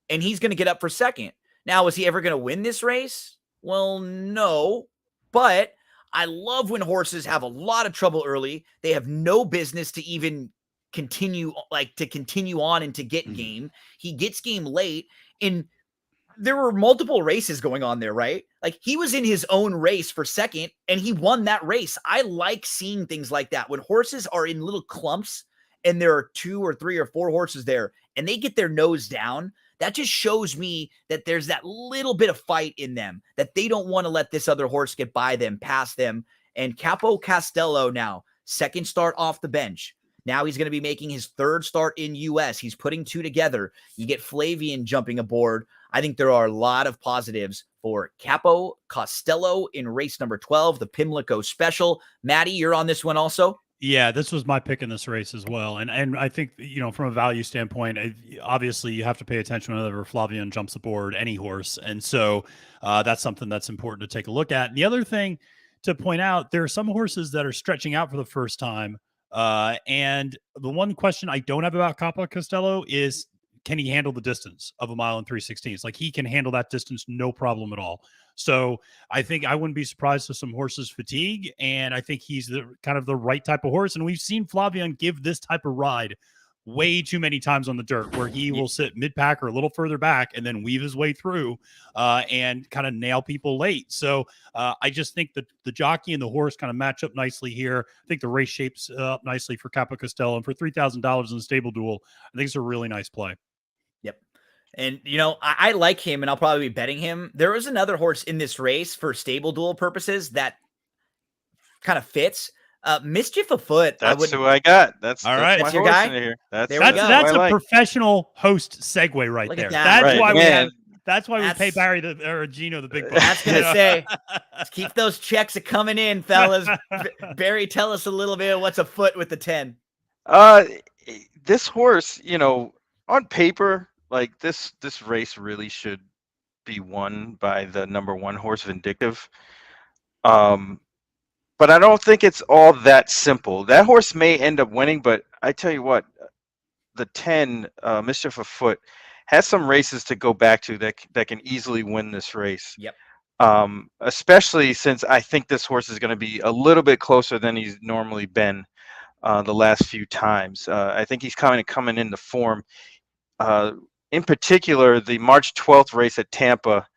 And he's going to get up for second. Now, is he ever going to win this race? Well, no. But I love when horses have a lot of trouble early. They have no business to even continue on and to get game. He gets game late. And there were multiple races going on there, right? Like, he was in his own race for second, and he won that race. I like seeing things like that. When horses are in little clumps and there are 2 or 3 or 4 horses there, and they get their nose down, that just shows me that there's that little bit of fight in them, that they don't want to let this other horse get by them, past them. And Capo Costello now, second start off the bench. Now he's going to be making his 3rd start in US. He's putting 2 together. You get Flavian jumping aboard. I think there are a lot of positives for Capo Costello in race number 12, the Pimlico Special. Maddie, you're on this one also? Yeah, this was my pick in this race as well. And I think, from a value standpoint, obviously you have to pay attention whenever Flavian jumps aboard any horse. And so that's something that's important to take a look at. And the other thing to point out, there are some horses that are stretching out for the first time. And the one question I don't have about Capo Costello is, can he handle the distance of 1 mile and 3/16? Like, he can handle that distance, no problem at all. So I think I wouldn't be surprised if some horses fatigue, and I think he's the kind of the right type of horse. And we've seen Flavian give this type of ride way too many times on the dirt, where he will sit mid-pack or a little further back and then weave his way through and kind of nail people late. So I just think that the jockey and the horse kind of match up nicely here. I think the race shapes up nicely for Capo Costello, and for $3,000 in the stable duel, I think it's a really nice play. Yep. And, I like him, and I'll probably be betting him. There was another horse in this race for stable duel purposes that kind of fits. Mischief Afoot. That's who I got. That's all right. That's your guy? here. There we That's go. a like. professional host segue right Look there. at that. That's Right. why we Man. have. That's why we pay That's- Barry or Gino the big bucks. That's going to say, let's keep those checks coming in, fellas. Barry, tell us a little bit of what's afoot with the 10. This horse, on paper, like this race really should be won by the number 1 horse, Vindictive. But I don't think it's all that simple. That horse may end up winning, but I tell you what, the 10, Mischief Afoot, has some races to go back to that can easily win this race. Yep. Especially since I think this horse is going to be a little bit closer than he's normally been the last few times. I think he's coming into form. in particular, the March 12th race at Tampa.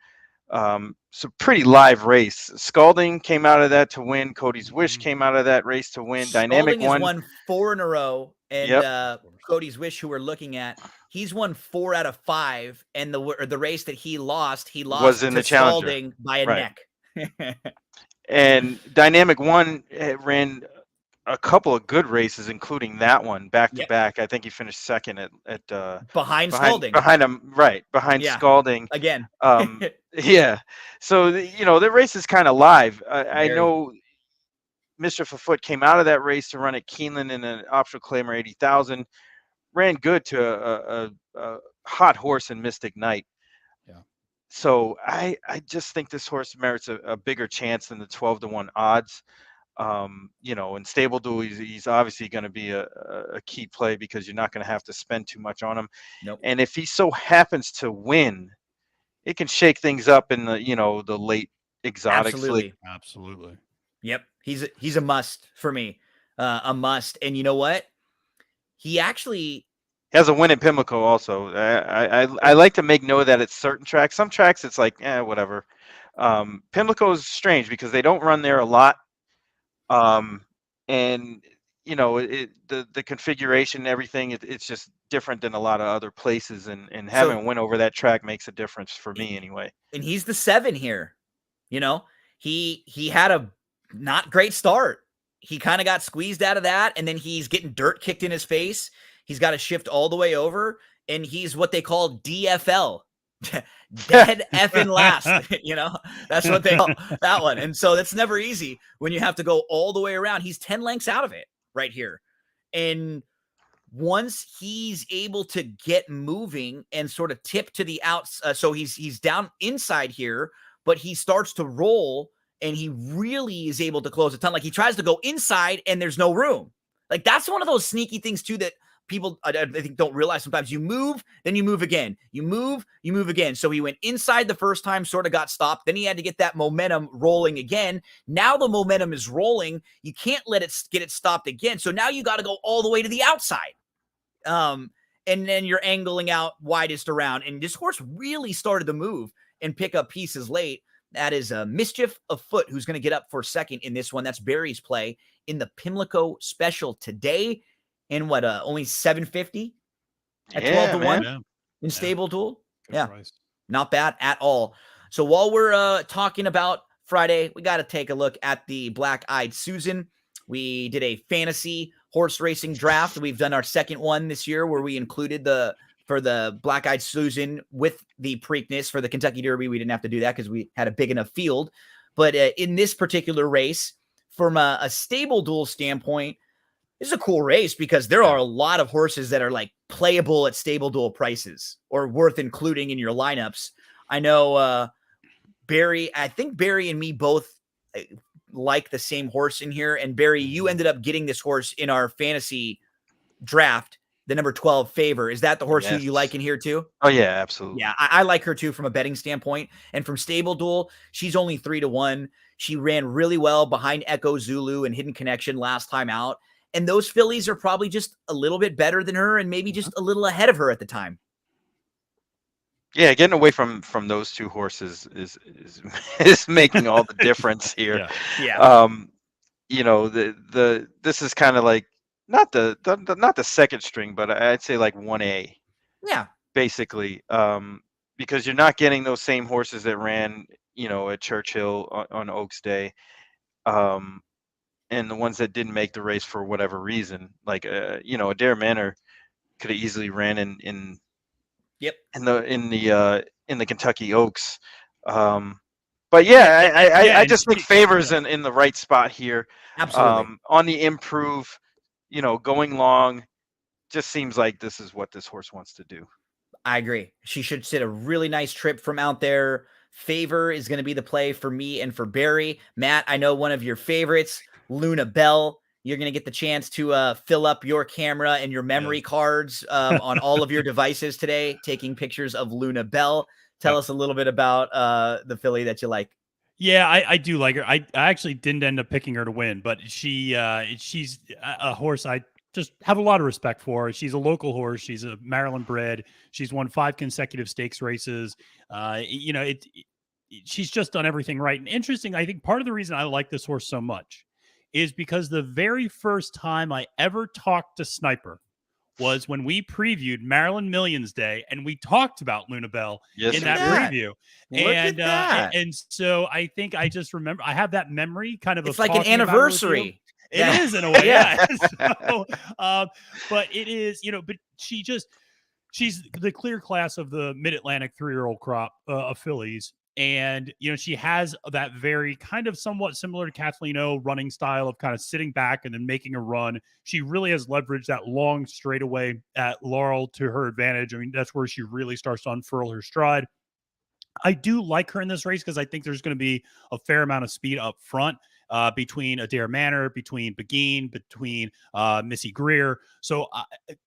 It's a pretty live race. Scalding came out of that to win. Cody's Wish came out of that race to win. Dynamic Spalding has won. won 4 in a row, and Yep. Cody's Wish, who we're looking at, he's won 4 out of 5. And the race that he lost Was in to the Challenger. Spalding by a Right. neck. And Dynamic One ran a couple of good races, including that one back to Yep. back. I think he finished second at Behind Spalding. behind him, right behind Yeah. Scalding. Again. Yeah. So the race is kind of live. I Very. know Mischief Afoot came out of that race to run at Keeneland in an optional claimer 80,000. Ran good to a hot horse in Mystic Knight. Yeah. So I just think this horse merits a bigger chance than the 12-1 odds. In Stable Duel, he's obviously going to be a key play because you're not going to have to spend too much on him. Nope. And if he so happens to win, it can shake things up in the late exotics. Absolutely. Yep. He's a must for me. A must. And you know what? He actually has a win in Pimlico also. I like to make note that it's certain tracks. Some tracks it's like, whatever. Pimlico is strange because they don't run there a lot. And the configuration and everything, it's just different than a lot of other places, and having a win over that track makes a difference for me anyway. And he's the 7 here. He had a not great start. He kind of got squeezed out of that, and then he's getting dirt kicked in his face. He's got to shift all the way over, and he's what they call DFL. Dead effing last. That's what they call that one. And so that's never easy when you have to go all the way around. He's 10 lengths out of it right here. And once he's able to get moving and sort of tip to the outs, so he's down inside here, but he starts to roll and he really is able to close a ton. Like he tries to go inside and there's no room. Like that's one of those sneaky things too that people, I think, don't realize sometimes. You move, then you move again. You move again. So he went inside the first time, sort of got stopped. Then he had to get that momentum rolling again. Now the momentum is rolling. You can't let it get it stopped again. So now you got to go all the way to the outside. And then you're angling out widest around. And this horse really started to move and pick up pieces late. That is Mischief Afoot, who's going to get up for second in this one. That's Barry's play in the Pimlico Special today. In what, only $750 at 12-1 in Stable Duel? Yeah, price. Not bad at all. So while we're talking about Friday, we got to take a look at the Black Eyed Susan. We did a fantasy horse racing draft. We've done our second one this year where we included for the Black Eyed Susan with the Preakness. For the Kentucky Derby, we didn't have to do that because we had a big enough field. But in this particular race, from a Stable Duel standpoint, this is a cool race because there are a lot of horses that are like playable at Stable Duel prices or worth including in your lineups. I know Barry, I think Barry and me both like the same horse in here. And Barry, you ended up getting this horse in our fantasy draft, the number 12 Favor. Is that the horse who you like in here too? Oh yeah, absolutely. Yeah, I like her too from a betting standpoint. And from Stable Duel, she's only 3-1. She ran really well behind Echo Zulu and Hidden Connection last time out. And those fillies are probably just a little bit better than her and maybe just a little ahead of her at the time. Yeah, getting away from those two horses is making all the difference here. Yeah. This is kind of like not the second string, but I'd say like 1A. Yeah. Basically, because you're not getting those same horses that ran, at Churchill on Oaks Day. And the ones that didn't make the race for whatever reason, like Adair Manor could have easily ran in the Kentucky Oaks. But yeah, I just think Favor's in the right spot here. Absolutely. On the improve, going long, just seems like this is what this horse wants to do. I agree. She should sit a really nice trip from out there. Favor is going to be the play for me and for Barry. Matt, I know one of your favorites, Luna Bell. You're going to get the chance to fill up your camera and your memory cards on all of your devices today, taking pictures of Luna Bell. Tell us a little bit about the filly that you like. Yeah, I do like her. I actually didn't end up picking her to win, but she's a horse I just have a lot of respect for her. She's a local horse. She's a Maryland bred. She's won 5 consecutive stakes races. She's just done everything right. And interesting, I think part of the reason I like this horse so much is because the very first time I ever talked to Sniper was when we previewed Maryland Millions Day, and we talked about Luna Bell Yes, in we that did. preview. Look at that. And so I think I just remember I have that memory kind of. It's of like an talking about it with you. anniversary. It Yeah. is in a way, Yeah. yeah. So, but it is, but she's the clear class of the Mid-Atlantic 3-year-old crop of fillies. And, she has that very kind of somewhat similar to Kathleen O running style of kind of sitting back and then making a run. She really has leveraged that long straightaway at Laurel to her advantage. I mean, that's where she really starts to unfurl her stride. I do like her in this race because I think there's going to be a fair amount of speed up front between Adair Manor, between Beguine, between Missy Greer. So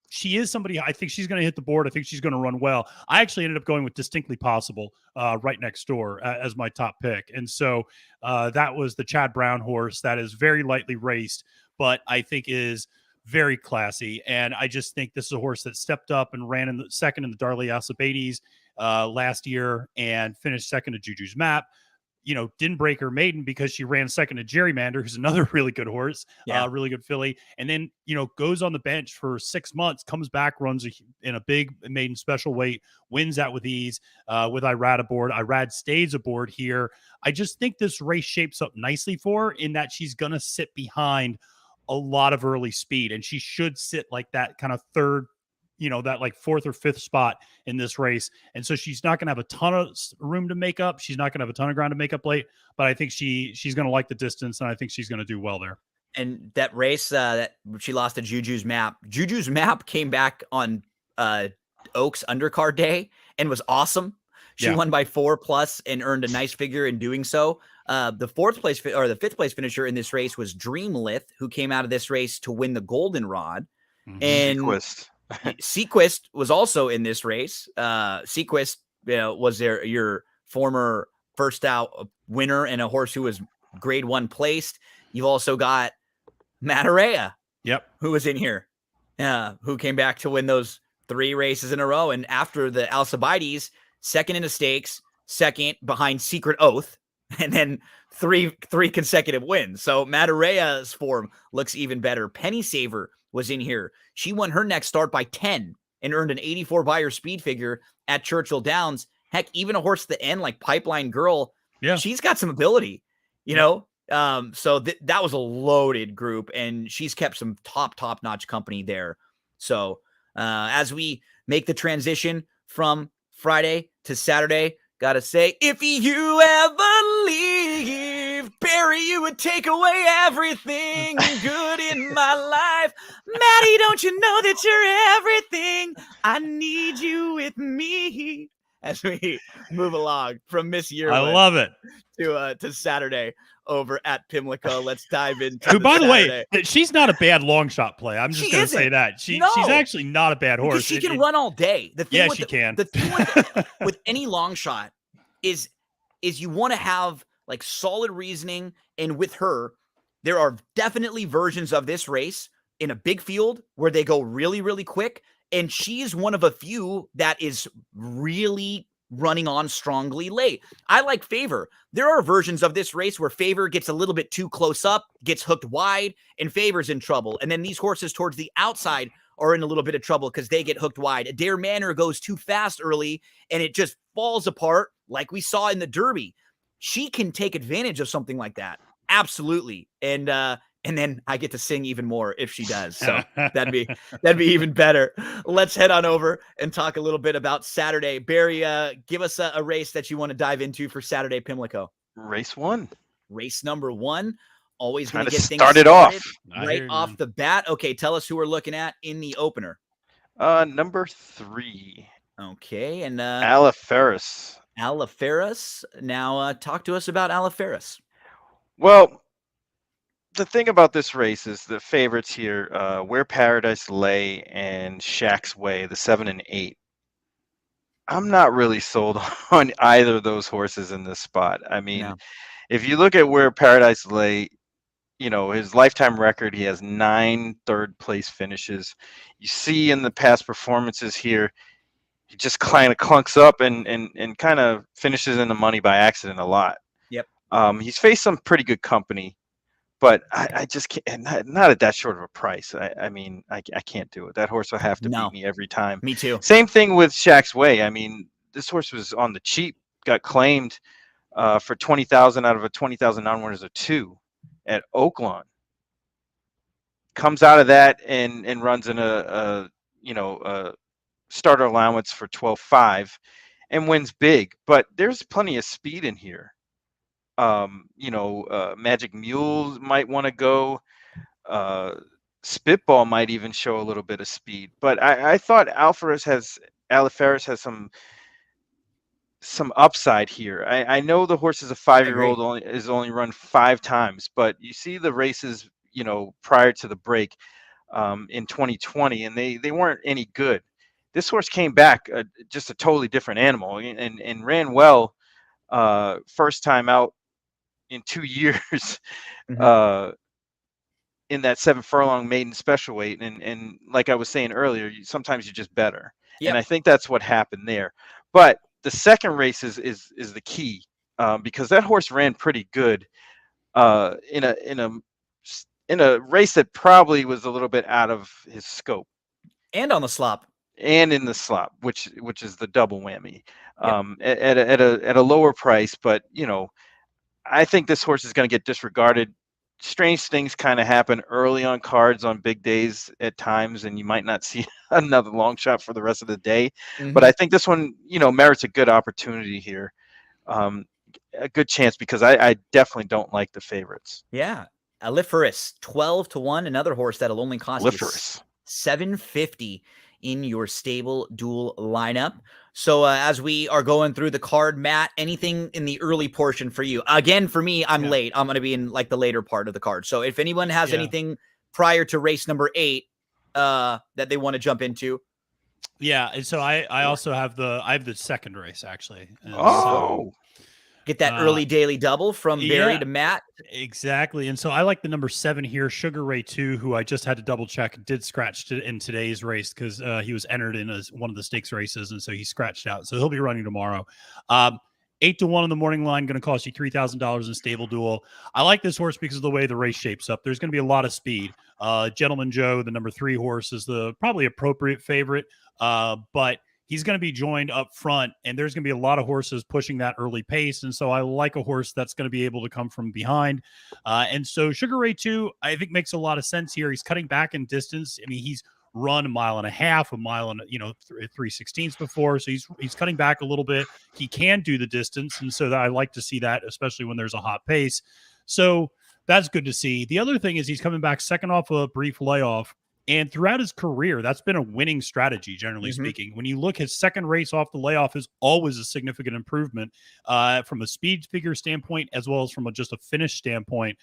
she is somebody, I think she's going to hit the board. I think she's going to run well. I actually ended up going with Distinctly Possible right next door as my top pick. And so that was the Chad Brown horse that is very lightly raced, but I think is very classy. And I just think this is a horse that stepped up and ran in the second in the Darley Alcibiades last year and finished second to Juju's Map. Didn't break her maiden because she ran second to Gerrymander, who's another really good horse, really good filly. And then, goes on the bench for 6 months, comes back, runs in a big maiden special weight, wins that with ease with Irad aboard. Irad stays aboard here. I just think this race shapes up nicely for her in that she's going to sit behind a lot of early speed, and she should sit like that kind of third, that like fourth or fifth spot in this race. And so she's not going to have a ton of room to make up. She's not going to have a ton of ground to make up late, but I think she's going to like the distance, and I think she's going to do well there. And that race that she lost to Juju's Map came back on Oaks undercard day and was awesome. She won by 4+ and earned a nice figure in doing so. The fifth place finisher in this race was Dreamlith, who came out of this race to win the Goldenrod. And Sequist was also in this race. Sequist was your former first out winner and a horse who was grade 1 placed. You've also got Matarea, who was in here, who came back to win those 3 races in a row. And after the Alcibiades, second in the stakes, second behind Secret Oath, and then three consecutive wins. So Matarea's form looks even better. Penny Saver was in here. She won her next start by 10 and earned an 84 buyer speed figure at Churchill Downs. Heck, even a horse at the end like Pipeline Girl, she's got some ability, So that was a loaded group, and she's kept some top-notch company there. So as we make the transition from Friday to Saturday, gotta say, if you ever leave, Barry, you would take away everything good in my life. Maddie, don't you know that you're everything? I need you with me. As we move along from Miss Yearwood, I love it, to Saturday over at Pimlico. Let's dive into. Who, by the way, she's not a bad long shot play. I'm just going to say that she's actually not a bad horse. Because she can run all day. The thing she can. The thing with any long shot is you want to have like solid reasoning, and with her, there are definitely versions of this race in a big field where they go really, really quick. And she's one of a few that is really running on strongly late. I like Favor. There are versions of this race where Favor gets a little bit too close up, gets hooked wide, and Favor's in trouble. And then these horses towards the outside are in a little bit of trouble because they get hooked wide. Adair Manor goes too fast early, and it just falls apart like we saw in the Derby. She can take advantage of something like that. Absolutely. And then I get to sing even more if she does. So that'd be even better. Let's head on over and talk a little bit about Saturday. Barry, give us a race that you want to dive into for Saturday, Pimlico. Race 1. Race number 1. Always going to get things started off right off the bat. Okay, tell us who we're looking at in the opener. Number 3. Okay, and Alaferis. Alaferis. Now, talk to us about Alaferis. Well, the thing about this race is the favorites here, Where Paradise Lay and Shack's Way, the 7 and 8. I'm not really sold on either of those horses in this spot. I mean, if you look at Where Paradise Lay, his lifetime record, he has 9 third-place finishes. You see in the past performances here, he just kind of clunks up and kind of finishes in the money by accident a lot. Yep. He's faced some pretty good company, but I just can't. Not at that short of a price. I mean, I can't do it. That horse will have to No. beat me every time. Me too. Same thing with Shack's Way. I mean, this horse was on the cheap, got claimed for 20,000 out of a 20,000 non-winners of 2 at Oaklawn. Comes out of that and runs in a starter allowance for 12.5 and wins big. But there's plenty of speed in here. Magic Mule might want to go. Spitball might even show a little bit of speed. But I thought Alferez has some upside here. I know the horse is a 5-year-old, is only run 5 times, but you see the races, prior to the break in 2020, and they weren't any good. This horse came back just a totally different animal and ran well first time out in 2 years in that 7 furlong maiden special weight. And like I was saying earlier, sometimes you're just better. Yep. And I think that's what happened there. But the second race is the key because that horse ran pretty good in a race that probably was a little bit out of his scope. And on the slop. And in the slop, which is the double whammy, at a lower price. But I think this horse is going to get disregarded. Strange things kind of happen early on cards on big days at times, and you might not see another long shot for the rest of the day. But I think this one, merits a good opportunity here, a good chance, because I definitely don't like the favorites. Yeah, Aliferous, 12-1, another horse that'll only cost you $750 in your stable duel lineup. So as we are going through the card, Matt, anything in the early portion for you? Again, for me, I'm late. I'm going to be in like the later part of the card. So if anyone has anything prior to race number 8 that they want to jump into. Yeah, and so I also have the second race actually. And so, get that early daily double from Barry to Matt. Exactly. And so I like the number 7 here, Sugar Ray 2, who I just had to double check, did scratch in today's race because he was entered in one of the stakes races. And so he scratched out. So he'll be running tomorrow. 8-1 on the morning line, going to cost you $3,000 in stable duel. I like this horse because of the way the race shapes up. There's going to be a lot of speed. Gentleman Joe, the number 3 horse, is the probably appropriate favorite. But he's going to be joined up front, and there's going to be a lot of horses pushing that early pace. And so I like a horse that's going to be able to come from behind. And so Sugar Ray 2, I think, makes a lot of sense here. He's cutting back in distance. I mean, he's run 1.5 miles, 1 mile and 3/16 before. So he's cutting back a little bit. He can do the distance. And so I like to see that, especially when there's a hot pace. So that's good to see. The other thing is he's coming back second off a brief layoff. And throughout his career, that's been a winning strategy, generally speaking. When you look, his second race off the layoff is always a significant improvement from a speed figure standpoint, as well as from just a finish standpoint.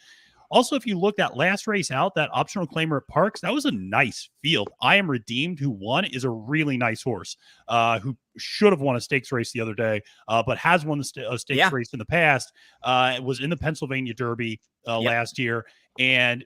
Also, if you look at last race out, that optional claimer at Parks, that was a nice field. I Am Redeemed, who won, is a really nice horse who should have won a stakes race the other day, but has won a stakes race in the past. It was in the Pennsylvania Derby last year. And,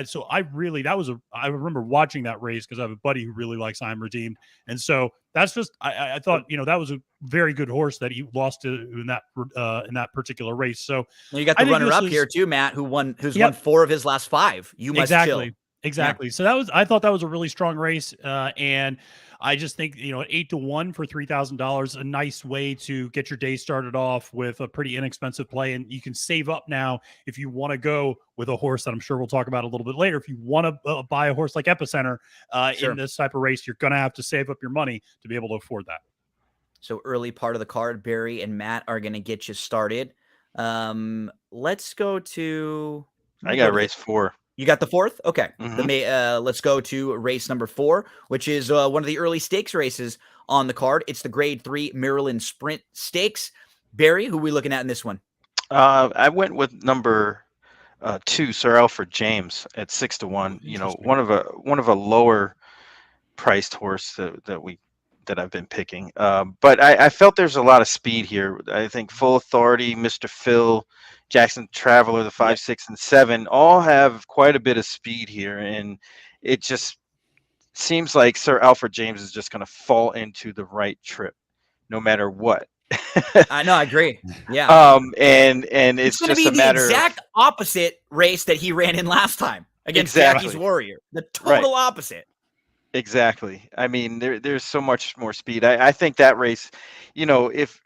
so I remember watching that race because I have a buddy who really likes I Am Redeemed. And so that's just, I thought, that was a very good horse that he lost to in that particular race. So you got the runner up here too, Matt, who's won 4 of his last 5. You must chill. Exactly. Yeah. So I thought that was a really strong race. And I just think, 8-1 for $3,000, a nice way to get your day started off with a pretty inexpensive play. And you can save up now if you want to go with a horse that I'm sure we'll talk about a little bit later. If you want to buy a horse like Epicenter in this type of race, you're going to have to save up your money to be able to afford that. So early part of the card, Barry and Matt are going to get you started. Let's go to... I got race 4. You got the 4th? Okay. Let's go to race number 4, which is one of the early stakes races on the card. It's the Grade 3 Maryland Sprint Stakes. Barry, who are we looking at in this one? I went with number 2, Sir Alfred James, at 6-1. One of a lower priced horse that we that I've been picking. But I felt there's a lot of speed here. I think Full Authority, Mr. Phil, Jackson Traveler, the 5, 6, and 7 all have quite a bit of speed here, and it just seems like Sir Alfred James is just going to fall into the right trip, no matter what. I know, I agree. Yeah. And It's it's going to just be a the matter exact of opposite race that he ran in last time against Exactly. Jackie's Warrior. The total opposite. exactly. I mean, there's so much more speed. I think that race, you know, if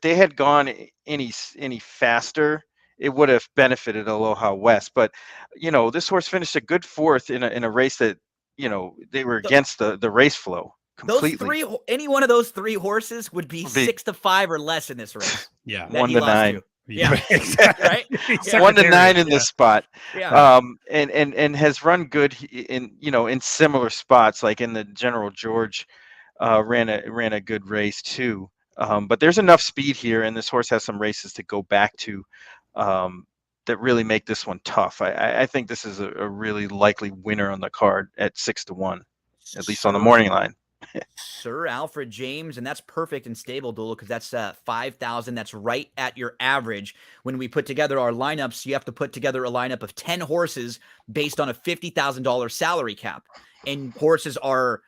they had gone any faster, it would have benefited Aloha West. But you know, this horse finished a good fourth in a race that, you know, they were Th- against the race flow Those completely. any one of those 3 horses would be Would be 6-5 or less in this race. Yeah. That he 1 to lost 9. to. Yeah. Exactly. Right? Yeah. 1 to 9 Secretariat, in this spot. Yeah. And has run good in, you know, in similar spots, like in the General George, ran a good race too. But there's enough speed here, and this horse has some races to go back to, that really make this one tough. I think this is a really likely winner on the card at 6 to 1, at least on the morning line. Sir Alfred James, and that's perfect in stable duel because that's 5,000. That's right at your average. When we put together our lineups, you have to put together a lineup of 10 horses based on a $50,000 salary cap, and horses are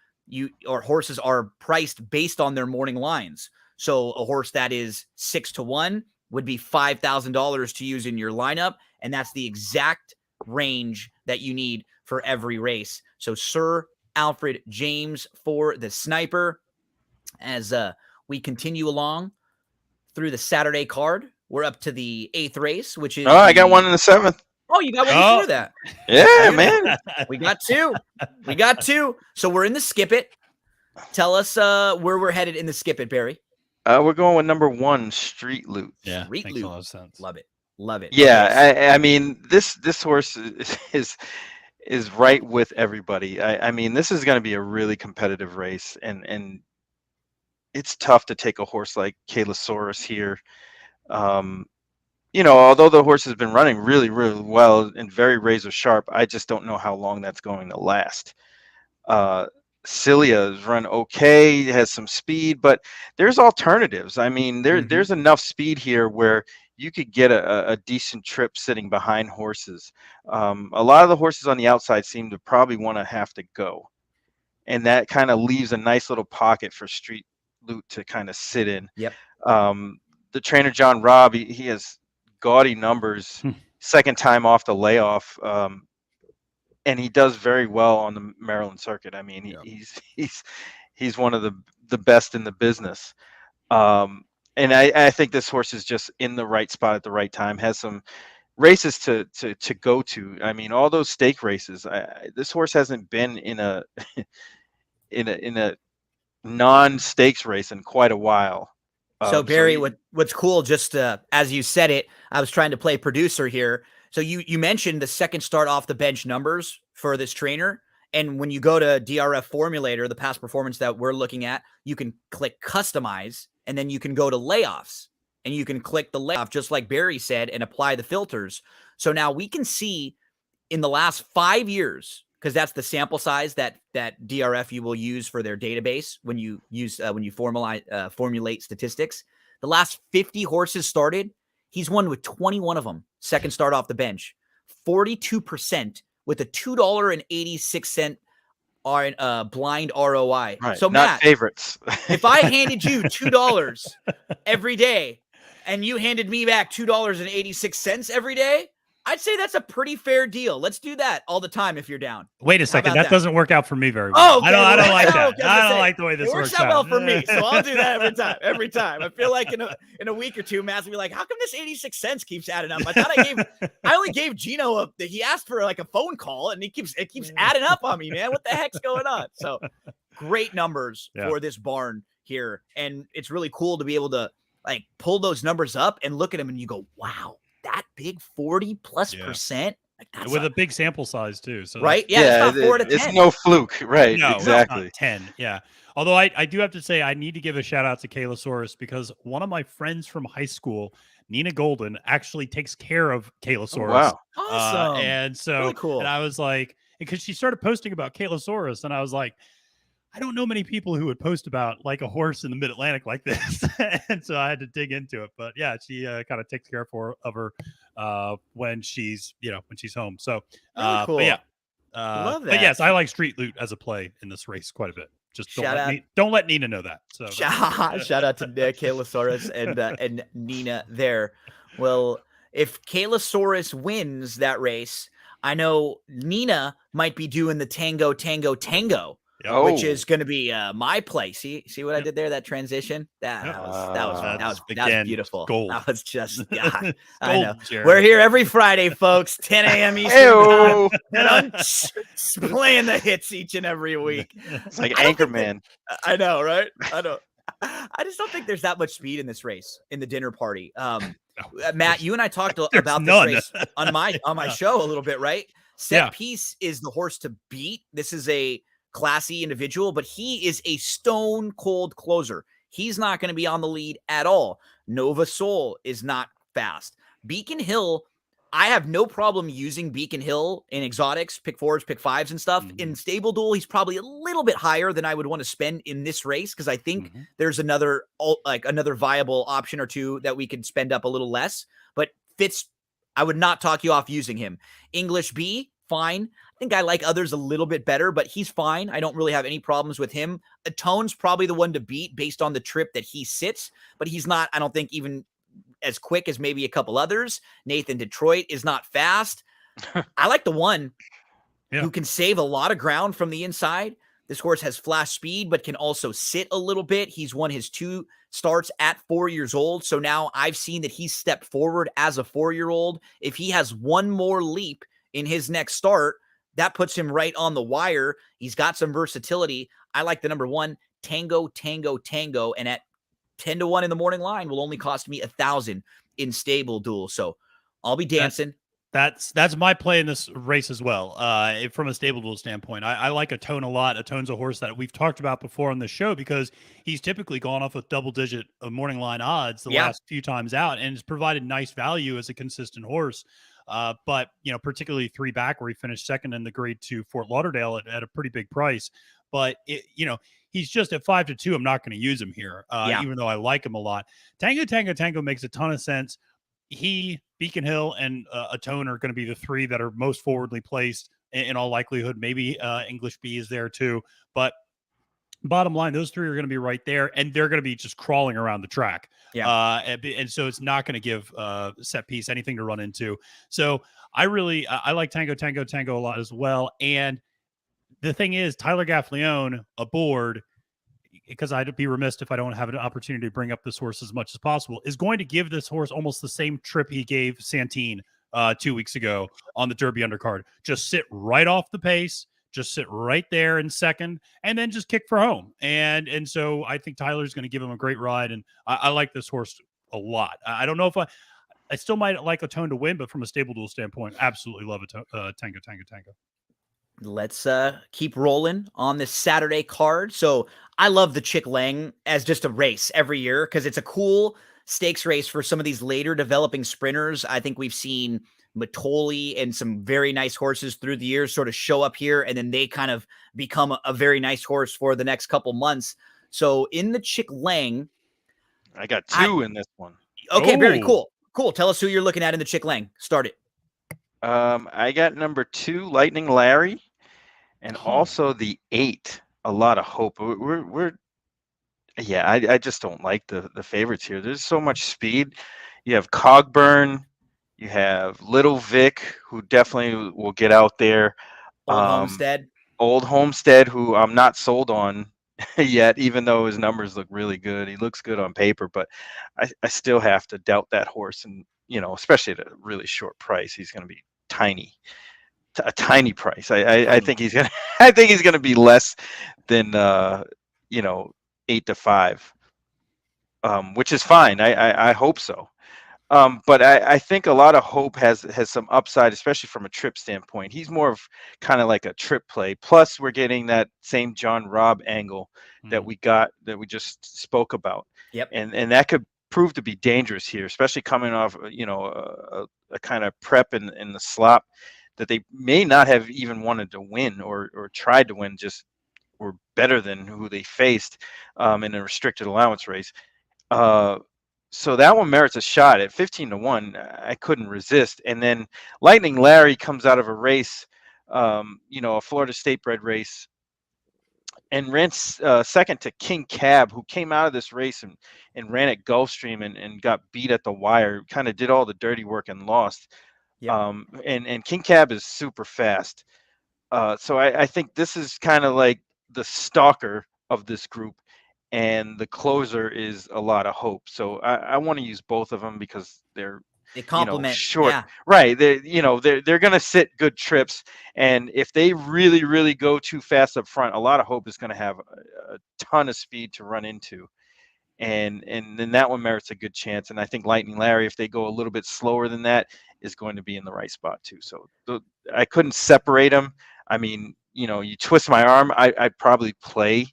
priced based on their morning lines. So a horse that is 6 to 1 would be $5,000 to use in your lineup, and that's the exact range that you need for every race. So Sir Alfred James for the sniper. As we continue along through the Saturday card, we're up to the 8th race, which is I got one in the 7th. Oh, you got one Oh. before that. Yeah, man. We got 2. We got 2. So we're in the skip it. Tell us where we're headed in the skip it, Barry. We're going with number 1, Street Loot. Yeah. Street Makes a Loot. lot of sense. Love it. Love it. Yeah, Okay, I mean, this horse is right with everybody. I mean, this is going to be a really competitive race, and it's tough to take a horse like Kaylosaurus here. You know, although the horse has been running really, really well and very razor sharp, I just don't know how long that's going to last. Cilia has run okay, has some speed, but there's alternatives. I mean, there's enough speed here where you could get a decent trip sitting behind horses. A lot of the horses on the outside seem to probably want to have to go, and that kind of leaves a nice little pocket for Street Loot to kind of sit in. Yep. The trainer John Robb, he has gaudy numbers, second time off the layoff. And he does very well on the Maryland circuit. I mean, he's one of the best in the business. And I think this horse is just in the right spot at the right time. Has some races to go to. I mean, all those stake races. This horse hasn't been in a in a non-stakes race in quite a while. So Barry, what's cool, just as you said it, I was trying to play producer here. So you mentioned the second start off the bench numbers for this trainer. And when you go to DRF Formulator, the past performance that we're looking at, you can click customize, and then you can go to layoffs, and you can click the layoff, just like Barry said, and apply the filters. So now we can see in the last 5 years, because that's the sample size that DRF you will use for their database when you use formulate statistics. The last 50 horses started, he's won with 21 of them. Second start off the bench, 42% with a $2.86 blind ROI. right, So not Matt, favorites. if I handed you $2 every day and you handed me back $2.86 every day, I'd say that's a pretty fair deal. Let's do that all the time if you're down. Wait a second. about That that? doesn't work out for me very Oh, well. okay, I don't like that. okay, I don't like the way this it works works out well for me, so I'll do that every time. Every time. I feel like in a week or two, Matt's gonna be like, "How come this 86 cents keeps adding up?" I thought I only gave Gino he asked for like a phone call, and it keeps adding up on me, man. What the heck's going on? So great numbers for this barn here, and it's really cool to be able to like pull those numbers up and look at them, and you go, "Wow, that big 40+%." Like, that's with a big sample size too. So right? Yeah, it's not 4 to 10. It's no fluke, right? No, exactly. not 10. Yeah. Although I do have to say I need to give a shout out to Kaylosaurus because one of my friends from high school, Nina Golden, actually takes care of Kaylosaurus. Wow. Awesome. And so Really cool. and I was like, because she started posting about Kaylosaurus, and I was like, I don't know many people who would post about like a horse in the Mid Atlantic like this, and so I had to dig into it. But yeah, she kind of takes care of her when she's when she's home. So, Really but yeah, cool. Love but that. yes, I like Street Loot as a play in this race quite a bit. Just Shout out. Don't let Nina know that. So Shout out to Kaylasaurus and Nina there. Well, if Kaylasaurus wins that race, I know Nina might be doing the Tango Tango Tango, Yep. which Oh. is going to be my play. See what I Yep. did there? That transition. That Yep. was That's, that's beautiful. gold. That was just God. It's I know. gold, Jared. We're here every Friday, folks, 10 a.m. Eastern time, Heyo. and I'm just playing the hits each and every week. It's like I don't think Anchorman. I know, right? I know. I just don't think there's that much speed in this race in the dinner party. Matt, you and I talked about none. this race on my show a little bit, right? Set Yeah. Piece is the horse to beat. This is a classy individual, but he is a stone cold closer. He's not going to be on the lead at all. Nova Soul is not fast. Beacon Hill, I have no problem using Beacon Hill in exotics, pick 4s, pick 5s and stuff. Mhm. In Stable Duel, he's probably a little bit higher than I would want to spend in this race because I think Mhm. there's another viable option or two that we could spend up a little less. But Fitz, I would not talk you off using him. English B, fine. I think I like others a little bit better, but he's fine. I don't really have any problems with him. Atone's probably the one to beat based on the trip that he sits, but he's not, I don't think, even as quick as maybe a couple others. Nathan Detroit is not fast. I like the one who can save a lot of ground from the inside. This horse has flash speed, but can also sit a little bit. He's won his 2 starts at 4 years old. So now I've seen that he's stepped forward as a 4-year-old. If he has one more leap in his next start, that puts him right on the wire. He's got some versatility. I like the number 1, Tango, Tango, Tango. And at 10-1 in the morning line will only cost me 1,000 in Stable Duel. So I'll be dancing. That's my play in this race as well. From a Stable Duel standpoint, I like Atone a lot. Atone's a horse that we've talked about before on the show because he's typically gone off with double-digit morning line odds the last few times out, and has provided nice value as a consistent horse. But particularly 3 back where he finished second in the Grade 2 Fort Lauderdale at a pretty big price. But he's just at 5-2. I'm not going to use him here, even though I like him a lot. Tango Tango Tango makes a ton of sense. He, Beacon Hill, and Atone are going to be the 3 that are most forwardly placed in all likelihood. Maybe English B is there too. But bottom line, those 3 are going to be right there, and they're going to be just crawling around the track. And so it's not going to give Set Piece anything to run into. So I like Tango Tango Tango a lot as well. And the thing is, Tyler Gaffleone aboard, because I'd be remiss if I don't have an opportunity to bring up this horse as much as possible, is going to give this horse almost the same trip he gave Santine 2 weeks ago on the Derby undercard. Just sit right off the pace, just sit right there in second, and then just kick for home. And so I think Tyler's going to give him a great ride, and I like this horse a lot. I don't know if I still might like Atone to win, but from a Stable Duel standpoint, absolutely love Tango Tango Tango. Let's keep rolling on this Saturday card. So I love the Chick Lang as just a race every year because it's a cool stakes race for some of these later developing sprinters. I think we've seen Matoli and some very nice horses through the years sort of show up here, and then they kind of become a very nice horse for the next couple months. So in the Chick Lang, I got 2 in this one. Okay, very cool. Cool. Tell us who you're looking at in the Chick Lang. Start it. I got number 2, Lightning Larry, and also the 8, A Lot of Hope. I just don't like the favorites here. There's so much speed. You have Cogburn, you have Little Vic, who definitely will get out there. Old Homestead, who I'm not sold on yet, even though his numbers look really good. He looks good on paper, but I still have to doubt that horse, and especially at a really short price. He's going to be a tiny price. I think he's gonna I think he's gonna be less than 8-5, which is fine. I hope so. But I think A Lot of Hope has some upside, especially from a trip standpoint. He's more of kind of like a trip play. Plus, we're getting that same John Robb angle that we just spoke about. Yep. And that could prove to be dangerous here, especially coming off a kind of prep in the slop that they may not have even wanted to win or tried to win, just were better than who they faced in a restricted allowance race. So that one merits a shot at 15-1. I couldn't resist. And then Lightning Larry comes out of a race, a Florida State bred race, and ran second to King Cab, who came out of this race and ran at Gulfstream and got beat at the wire, kind of did all the dirty work and lost. Yep. And King Cab is super fast. So I think this is kind of like the stalker of this group, and the closer is a lot of hope. So I want to use both of them because they're They complement. short, Yeah. right? They're gonna sit good trips, and if they really go too fast up front, a lot of hope is gonna have a ton of speed to run into, and then that one merits a good chance. And I think Lightning Larry, if they go a little bit slower than that, is going to be in the right spot too. So I couldn't separate them. I mean, you twist my arm, I'd probably play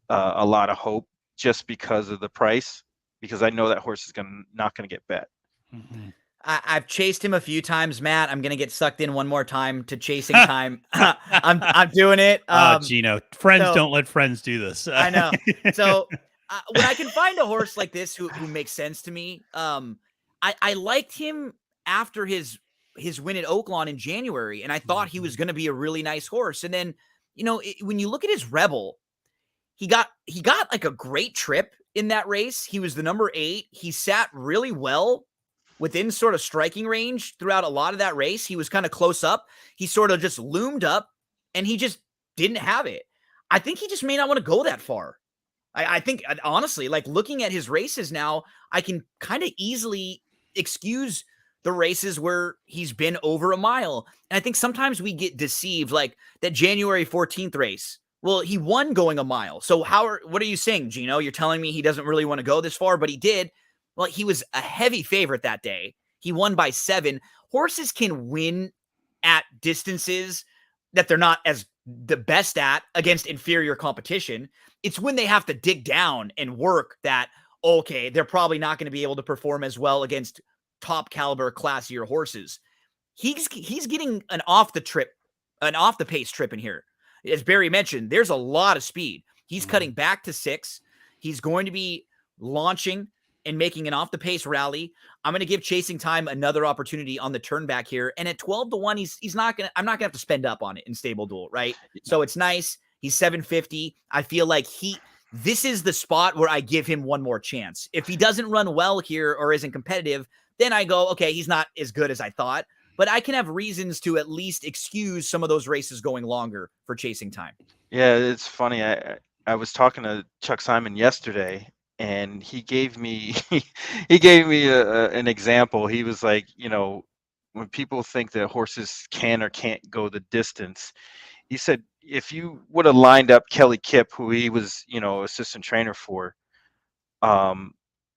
a lot of hope just because of the price, because I know that horse is not gonna get bet. Mm-hmm. I've chased him a few times, Matt. I'm gonna get sucked in one more time to chasing time. I'm doing it. Gino, friends don't let friends do this. I know. So when I can find a horse like this who makes sense to me, I liked him after his win at Oaklawn in January, and I thought he was going to be a really nice horse. And then when you look at his Rebel, he got like a great trip in that race. He was the number 8. He sat really well within sort of striking range throughout a lot of that race. He was kind of close up. He sort of just loomed up, and he just didn't have it. I think he just may not want to go that far. I think, honestly, like looking at his races now, I can kind of easily excuse the races where he's been over a mile. And I think sometimes we get deceived, like that January 14th race. Well, he won going a mile. So what are you saying, Gino? You're telling me he doesn't really want to go this far, but he did. Well, he was a heavy favorite that day. He won by 7. Horses can win at distances that they're not as the best at against inferior competition. It's when they have to dig down and work that, okay, they're probably not going to be able to perform as well against top caliber, classier horses. He's getting an off the pace trip in here. As Barry mentioned, there's a lot of speed. He's cutting back to 6. He's going to be launching and making an off the pace rally. I'm going to give Chasing Time another opportunity on the turn back here. And at 12-1, I'm not gonna have to spend up on it in Stable Duel, right? So it's nice. He's 750. I feel like this is the spot where I give him one more chance. If he doesn't run well here or isn't competitive, then I go, okay, he's not as good as I thought, but I can have reasons to at least excuse some of those races going longer for Chasing Time. Yeah, it's funny. I was talking to Chuck Simon yesterday, and he gave me an example. He was like, when people think that horses can or can't go the distance, he said if you would have lined up Kelly Kipp, who he was, assistant trainer for,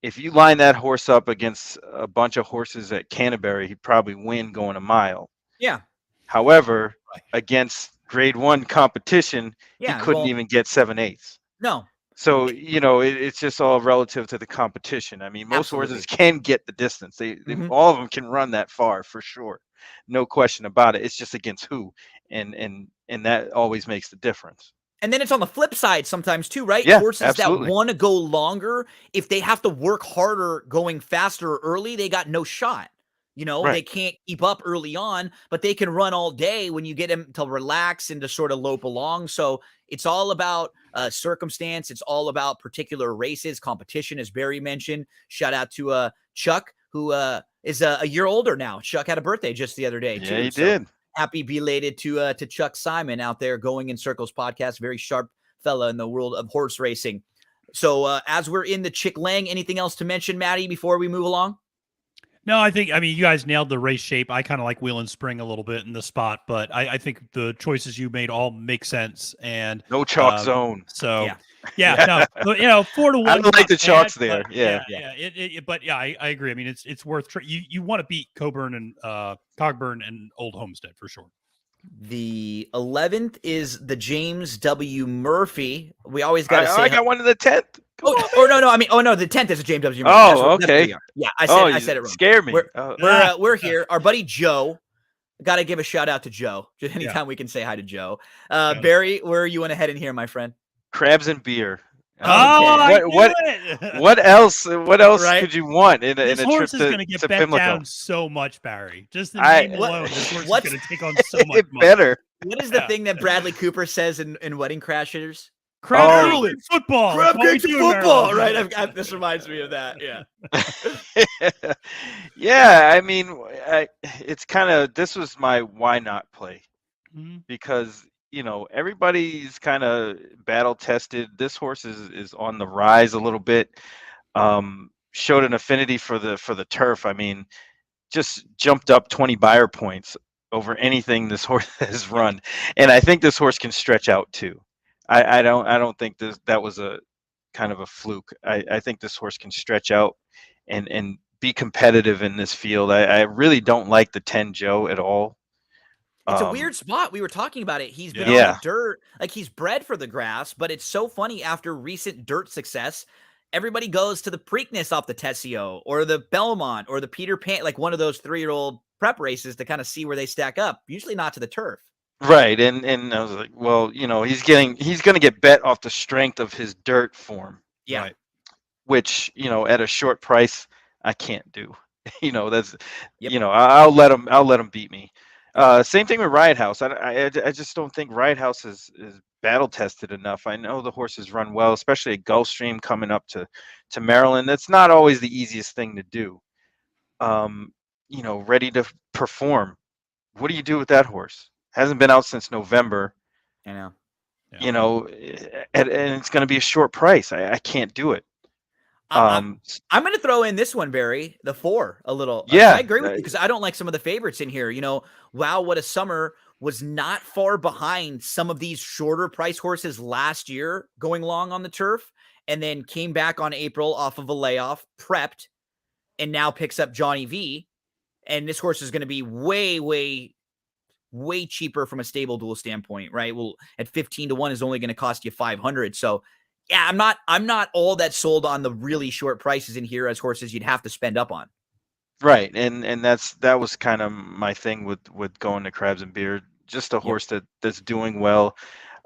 if you line that horse up against a bunch of horses at Canterbury, he'd probably win going a mile. Yeah. However, against grade 1 competition, he couldn't even get 7/8. No. So, it's just all relative to the competition. I mean, most horses can get the distance. They all of them can run that far for sure. No question about it. It's just against who. And that always makes the difference. And then it's on the flip side sometimes too, right? Yeah, horses absolutely. that want to go longer, if they have to work harder going faster early, they got no shot. They can't keep up early on, but they can run all day when you get them to relax and to sort of lope along. So it's all about circumstance. It's all about particular races, competition, as Barry mentioned. Shout out to Chuck, who is a year older now. Chuck had a birthday just the other day, too. Yeah, he did. Happy belated to Chuck Simon out there, Going in Circles podcast. Very sharp fella in the world of horse racing. So as we're in the Chick Lang, anything else to mention, Maddie, before we move along? No, you guys nailed the race shape. I kind of like Wheel and Spring a little bit in the spot, but I think the choices you made all make sense. And no chalk zone. So no, 4-1. I don't like the chalks there. But I agree. I mean, it's worth you want to beat Coburn and Cogburn and Old Homestead for sure. The 11th is the James W. Murphy. We always got to say. I got one in the 10th. No. The 10th is a James W. Murphy. Oh, okay. Yeah, I said it wrong. Scare me. We're here. Our buddy Joe Got to give a shout out to Joe. Just anytime we can say hi to Joe. Barry, where you want to head in here, my friend? Crabs and beer. I knew what it. what else? What else Right? could you want in This a horse trip is going to get bet Pimlico? down so much, Barry. Just the I- name alone, this horse is what's- going to take on so much It money. better. What is the Yeah. thing that Bradley Cooper says in Wedding Crashers? Crab Oh. cakes and football. Crab That's what we cakes and do in football, Maryland. right? This reminds me of that. Yeah. Yeah, I mean, it's kind of, this was my why not play, Mhm. because everybody's kind of battle tested. This horse is on the rise a little bit. Showed an affinity for the turf. I mean, just jumped up 20 buyer points over anything this horse has run, and I think this horse can stretch out too. I don't think that was a kind of a fluke. I think this horse can stretch out and be competitive in this field. I really don't like the 10 Joe at all. It's a weird spot. We were talking about it. He's been Yeah. on the dirt, like he's bred for the grass, but it's so funny after recent dirt success. Everybody goes to the Preakness off the Tessio or the Belmont or the Peter Pan, like one of those 3-year-old prep races to kind of see where they stack up, usually not to the turf. Right, and I was like, well, he's going to get bet off the strength of his dirt form, Yeah. Right. which at a short price I can't do. That's Yep. I'll let him beat me. Same thing with Riot House. I just don't think Riot House is battle tested enough. I know the horses run well, especially at Gulfstream coming up to Maryland. That's not always the easiest thing to do. Ready to perform. What do you do with that horse? Hasn't been out since November. I know. And it's going to be a short price. I can't do it. I'm going to throw in this one, Barry, the 4 a little. Yeah. I agree with you because I don't like some of the favorites in here. Wow, What a Summer was not far behind some of these shorter price horses last year going long on the turf, and then came back on April off of a layoff, prepped, and now picks up Johnny V. And this horse is going to be way, way, way cheaper from a stable duel standpoint, right? Well, at 15-1 is only going to cost you 500. So yeah, I'm not all that sold on the really short prices in here as horses you'd have to spend up on. Right, and that was kind of my thing with going to Crabs and Beer. Just a horse that's doing well,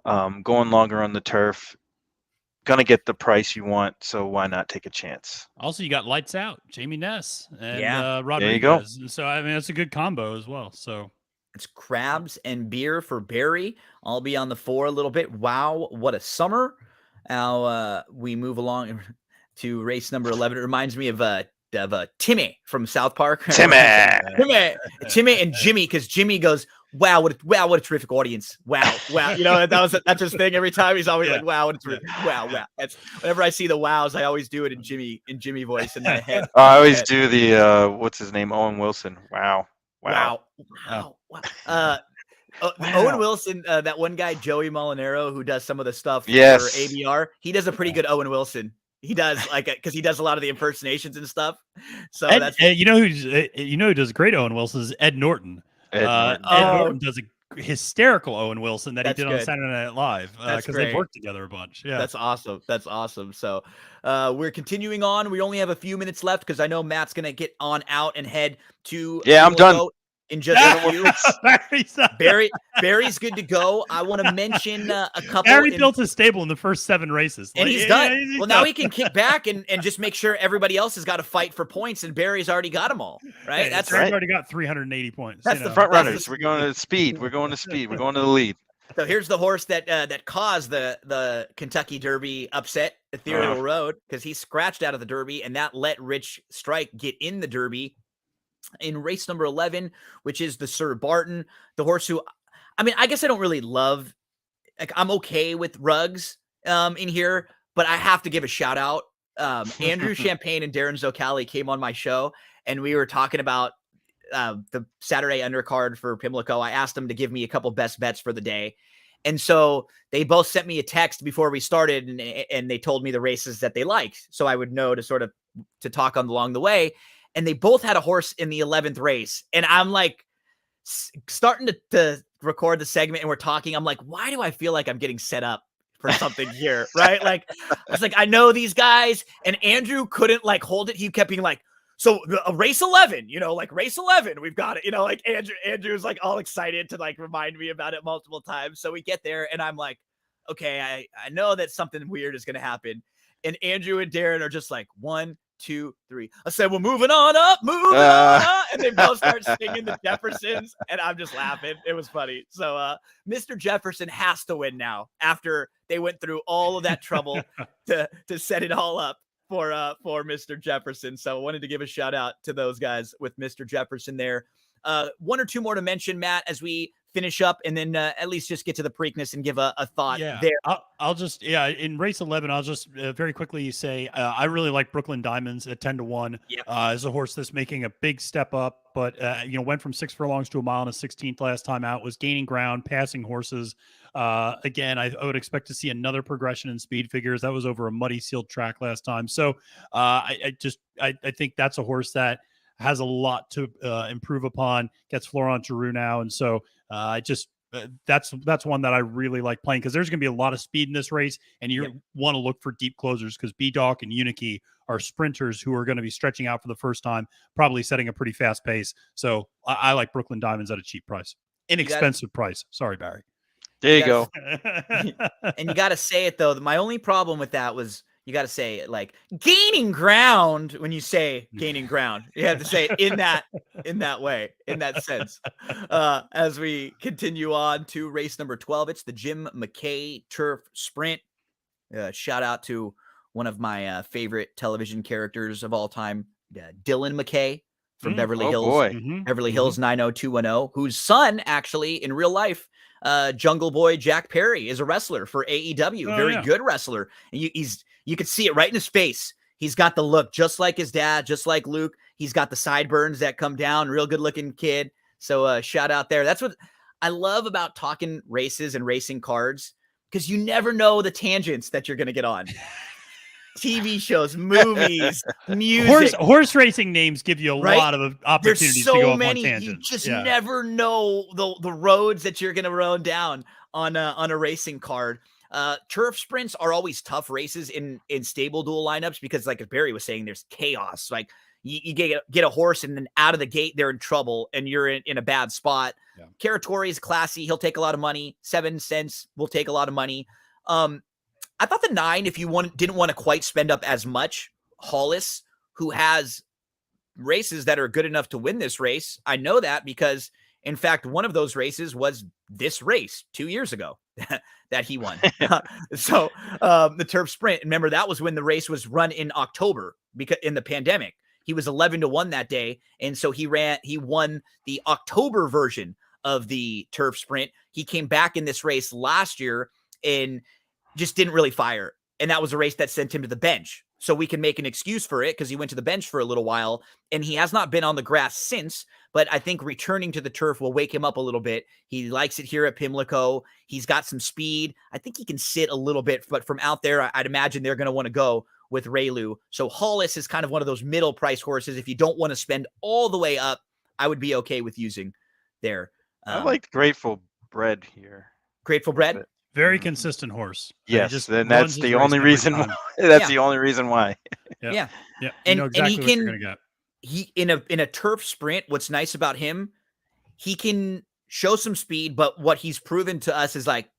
going longer on the turf, gonna get the price you want. So why not take a chance? Also, you got Lights Out, Jamie Ness, and Rodriguez. There you go. So I mean, that's a good combo as well. So it's Crabs and Beer for Barry. I'll be on the 4 a little bit. Wow, What a Summer. Now we move along to race number 11. It reminds me of Timmy from South Park. Timmy and Jimmy, because Jimmy goes, wow, what a terrific audience. Wow. That's his thing every time. He's always like, wow, what a terrific, wow. That's whenever I see the wows, I always do it in Jimmy voice in my head. I always do the what's his name, Owen Wilson. Wow. Owen Wilson, that one guy, Joey Molinaro, who does some of the stuff for Yes. ABR, he does a pretty good Owen Wilson. He does because he does a lot of the impersonations and stuff. So Ed, who does great Owen Wilson is Ed Norton. Ed Norton. Ed Norton does a hysterical Owen Wilson that he did on good. Saturday Night Live because they've worked together a bunch. Yeah, That's awesome. So we're continuing on. We only have a few minutes left because I know Matt's gonna get on out and head to I'm done. In just a few. Barry's Barry's good to go. I want to mention a couple. Barry built his stable in the first 7 races, and he's done. Now he can kick back and just make sure everybody else has got to fight for points, and Barry's already got them all. Right? Hey, That's Barry's already got 380 points. That's the Front runners. We're going to speed. We're going to speed. We're going to the lead. So here's the horse that caused the Kentucky Derby upset, Ethereal Road, because he scratched out of the Derby, and that let Rich Strike get in the Derby in race number 11, which is the Sir Barton, the horse who, I mean, I guess I don't really love, like, I'm okay with Ruggs in here, but I have to give a shout out. Andrew Champagne and Darren Zocali came on my show, and we were talking about the Saturday undercard for Pimlico. I asked them to give me a couple best bets for the day. And so they both sent me a text before we started, and they told me the races that they liked, so I would know to talk on along the way. And they both had a horse in the 11th race. And I'm like starting to record the segment, and we're talking. I'm like, why do I feel like I'm getting set up for something here? Right? Like, I was like, I know these guys, and Andrew couldn't hold it. He kept being like, so race 11, like race 11, we've got it, like Andrew's like all excited to like remind me about it multiple times. So we get there and I'm like, okay, I know that something weird is going to happen. And Andrew and Darren are just like 1, 2, 3. I said, we're moving on up, moving on up. And they both start singing the Jeffersons. And I'm just laughing. It was funny. So Mr. Jefferson has to win now after they went through all of that trouble to set it all up for Mr. Jefferson. So I wanted to give a shout out to those guys with Mr. Jefferson there. 1 or 2 more to mention, Matt, as we finish up, and then at least just get to the Preakness and give a thought there. I'll just, in race 11, I'll just very quickly say I really like Brooklyn Diamonds at 10-1 as a horse that's making a big step up, but went from 6 furlongs to a mile and a 16th last time out, was gaining ground, passing horses. Again, I would expect to see another progression in speed figures. That was over a muddy sealed track last time. So I think that's a horse that has a lot to improve upon, gets Florent Giroux now. And so that's one that I really like playing, because there's going to be a lot of speed in this race, and you want to look for deep closers, because B-Doc and Uniki are sprinters who are going to be stretching out for the first time, probably setting a pretty fast pace. So I like Brooklyn Diamonds at a cheap price, inexpensive price. Sorry, Barry. There you go. And you got to say it though. My only problem with that was, you got to say it like gaining ground. When you say gaining ground, you have to say it in that way, in that sense. As we continue on to race number 12, it's the Jim McKay Turf Sprint. Shout out to one of my favorite television characters of all time, Dylan McKay from Beverly Hills. Boy. Beverly Hills 90210, whose son actually in real life, Jungle Boy Jack Perry, is a wrestler for AEW. Very good wrestler. And you could see it right in his face. He's got the look just like his dad, just like Luke. He's got the sideburns that come down. Real good looking kid. So shout out there. That's what I love about talking races and racing cards, because you never know the tangents that you're going to get on. TV shows, movies, music. Horse racing names give you a lot of opportunities to go off on tangents. You just never know the roads that you're going to run down on a racing card. Turf sprints are always tough races in stable duel lineups, because like as Barry was saying, there's chaos. Like you get a horse and then out of the gate, they're in trouble and you're in a bad spot. Yeah. Caratori is classy. He'll take a lot of money. 7 cents will take a lot of money. I thought the 9, if you didn't want to quite spend up as much, Hollis, who has races that are good enough to win this race. I know that because, in fact, one of those races was this race 2 years ago that he won. So the Turf Sprint, remember, that was when the race was run in October, because in the pandemic. He was 11-1 that day, and so he won the October version of the Turf Sprint. He came back in this race last year and just didn't really fire. And that was a race that sent him to the bench. So we can make an excuse for it because he went to the bench for a little while and he has not been on the grass since. But I think returning to the turf will wake him up a little bit. He likes it here at Pimlico. He's got some speed. I think he can sit a little bit, but from out there, I'd imagine they're going to want to go with Raylu. So Hollis is kind of one of those middle price horses. If you don't want to spend all the way up, I would be okay with using there. I like Grateful Bread here. Grateful Bread? Very consistent horse. Yes, then that's the only reason. That's the only reason why. Yeah. And, know exactly and what you're gonna get. He in a turf sprint. What's nice about him, he can show some speed, but what he's proven to us is like,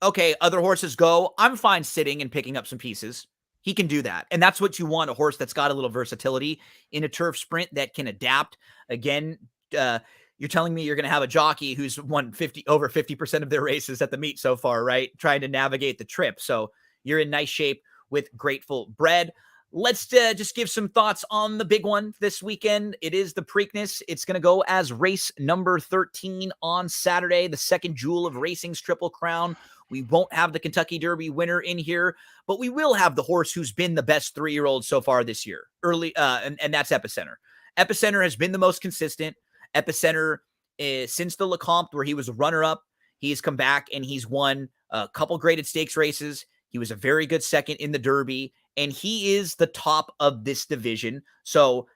okay, other horses go. I'm fine sitting and picking up some pieces. He can do that, and that's what you want—a horse that's got a little versatility in a turf sprint that can adapt. Again, you're telling me you're going to have a jockey who's won over 50% of their races at the meet so far, right? Trying to navigate the trip. So you're in nice shape with Grateful Bread. Let's just give some thoughts on the big one this weekend. It is the Preakness. It's going to go as race number 13 on Saturday, the second jewel of racing's Triple Crown. We won't have the Kentucky Derby winner in here, but we will have the horse who's been the best 3-year-old so far this year. And that's Epicenter. Epicenter has been the most consistent. Epicenter, since the Lecomte, where he was a runner-up, he's come back and he's won a couple graded stakes races. He was a very good second in the Derby, and he is the top of this division. So,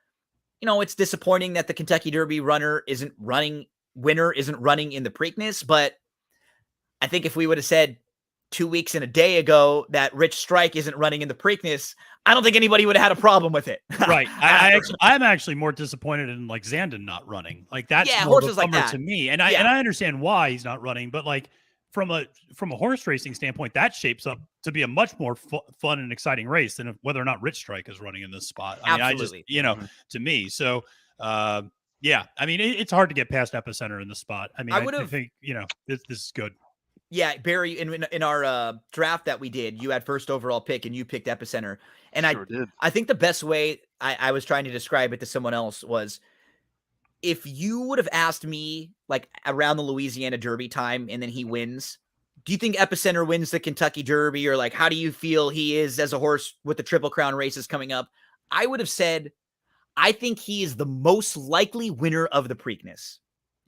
it's disappointing that the Kentucky Derby winner isn't running in the Preakness, but I think if we would have said 2 weeks and a day ago that Rich Strike isn't running in the Preakness, I don't think anybody would have had a problem with it. Right. I'm actually more disappointed in like Zandon not running. Like that's Yeah, more of a horses like bummer that. to me. And I understand why he's not running, but like from a horse racing standpoint, that shapes up to be a much more fun and exciting race than whether or not Rich Strike is running in this spot. I mean, Absolutely. I just, you know, to me. So yeah, I mean, it's hard to get past Epicenter in this spot. I mean, I think, you know, this is good. Yeah, Barry, in our draft that we did, you had first overall pick and you picked Epicenter. And Sure did. I think the best way I was trying to describe it to someone else was, if you would have asked me like around the Louisiana Derby time and then he wins, do you think Epicenter wins the Kentucky Derby, or like how do you feel he is as a horse with the Triple Crown races coming up? I would have said, I think he is the most likely winner of the Preakness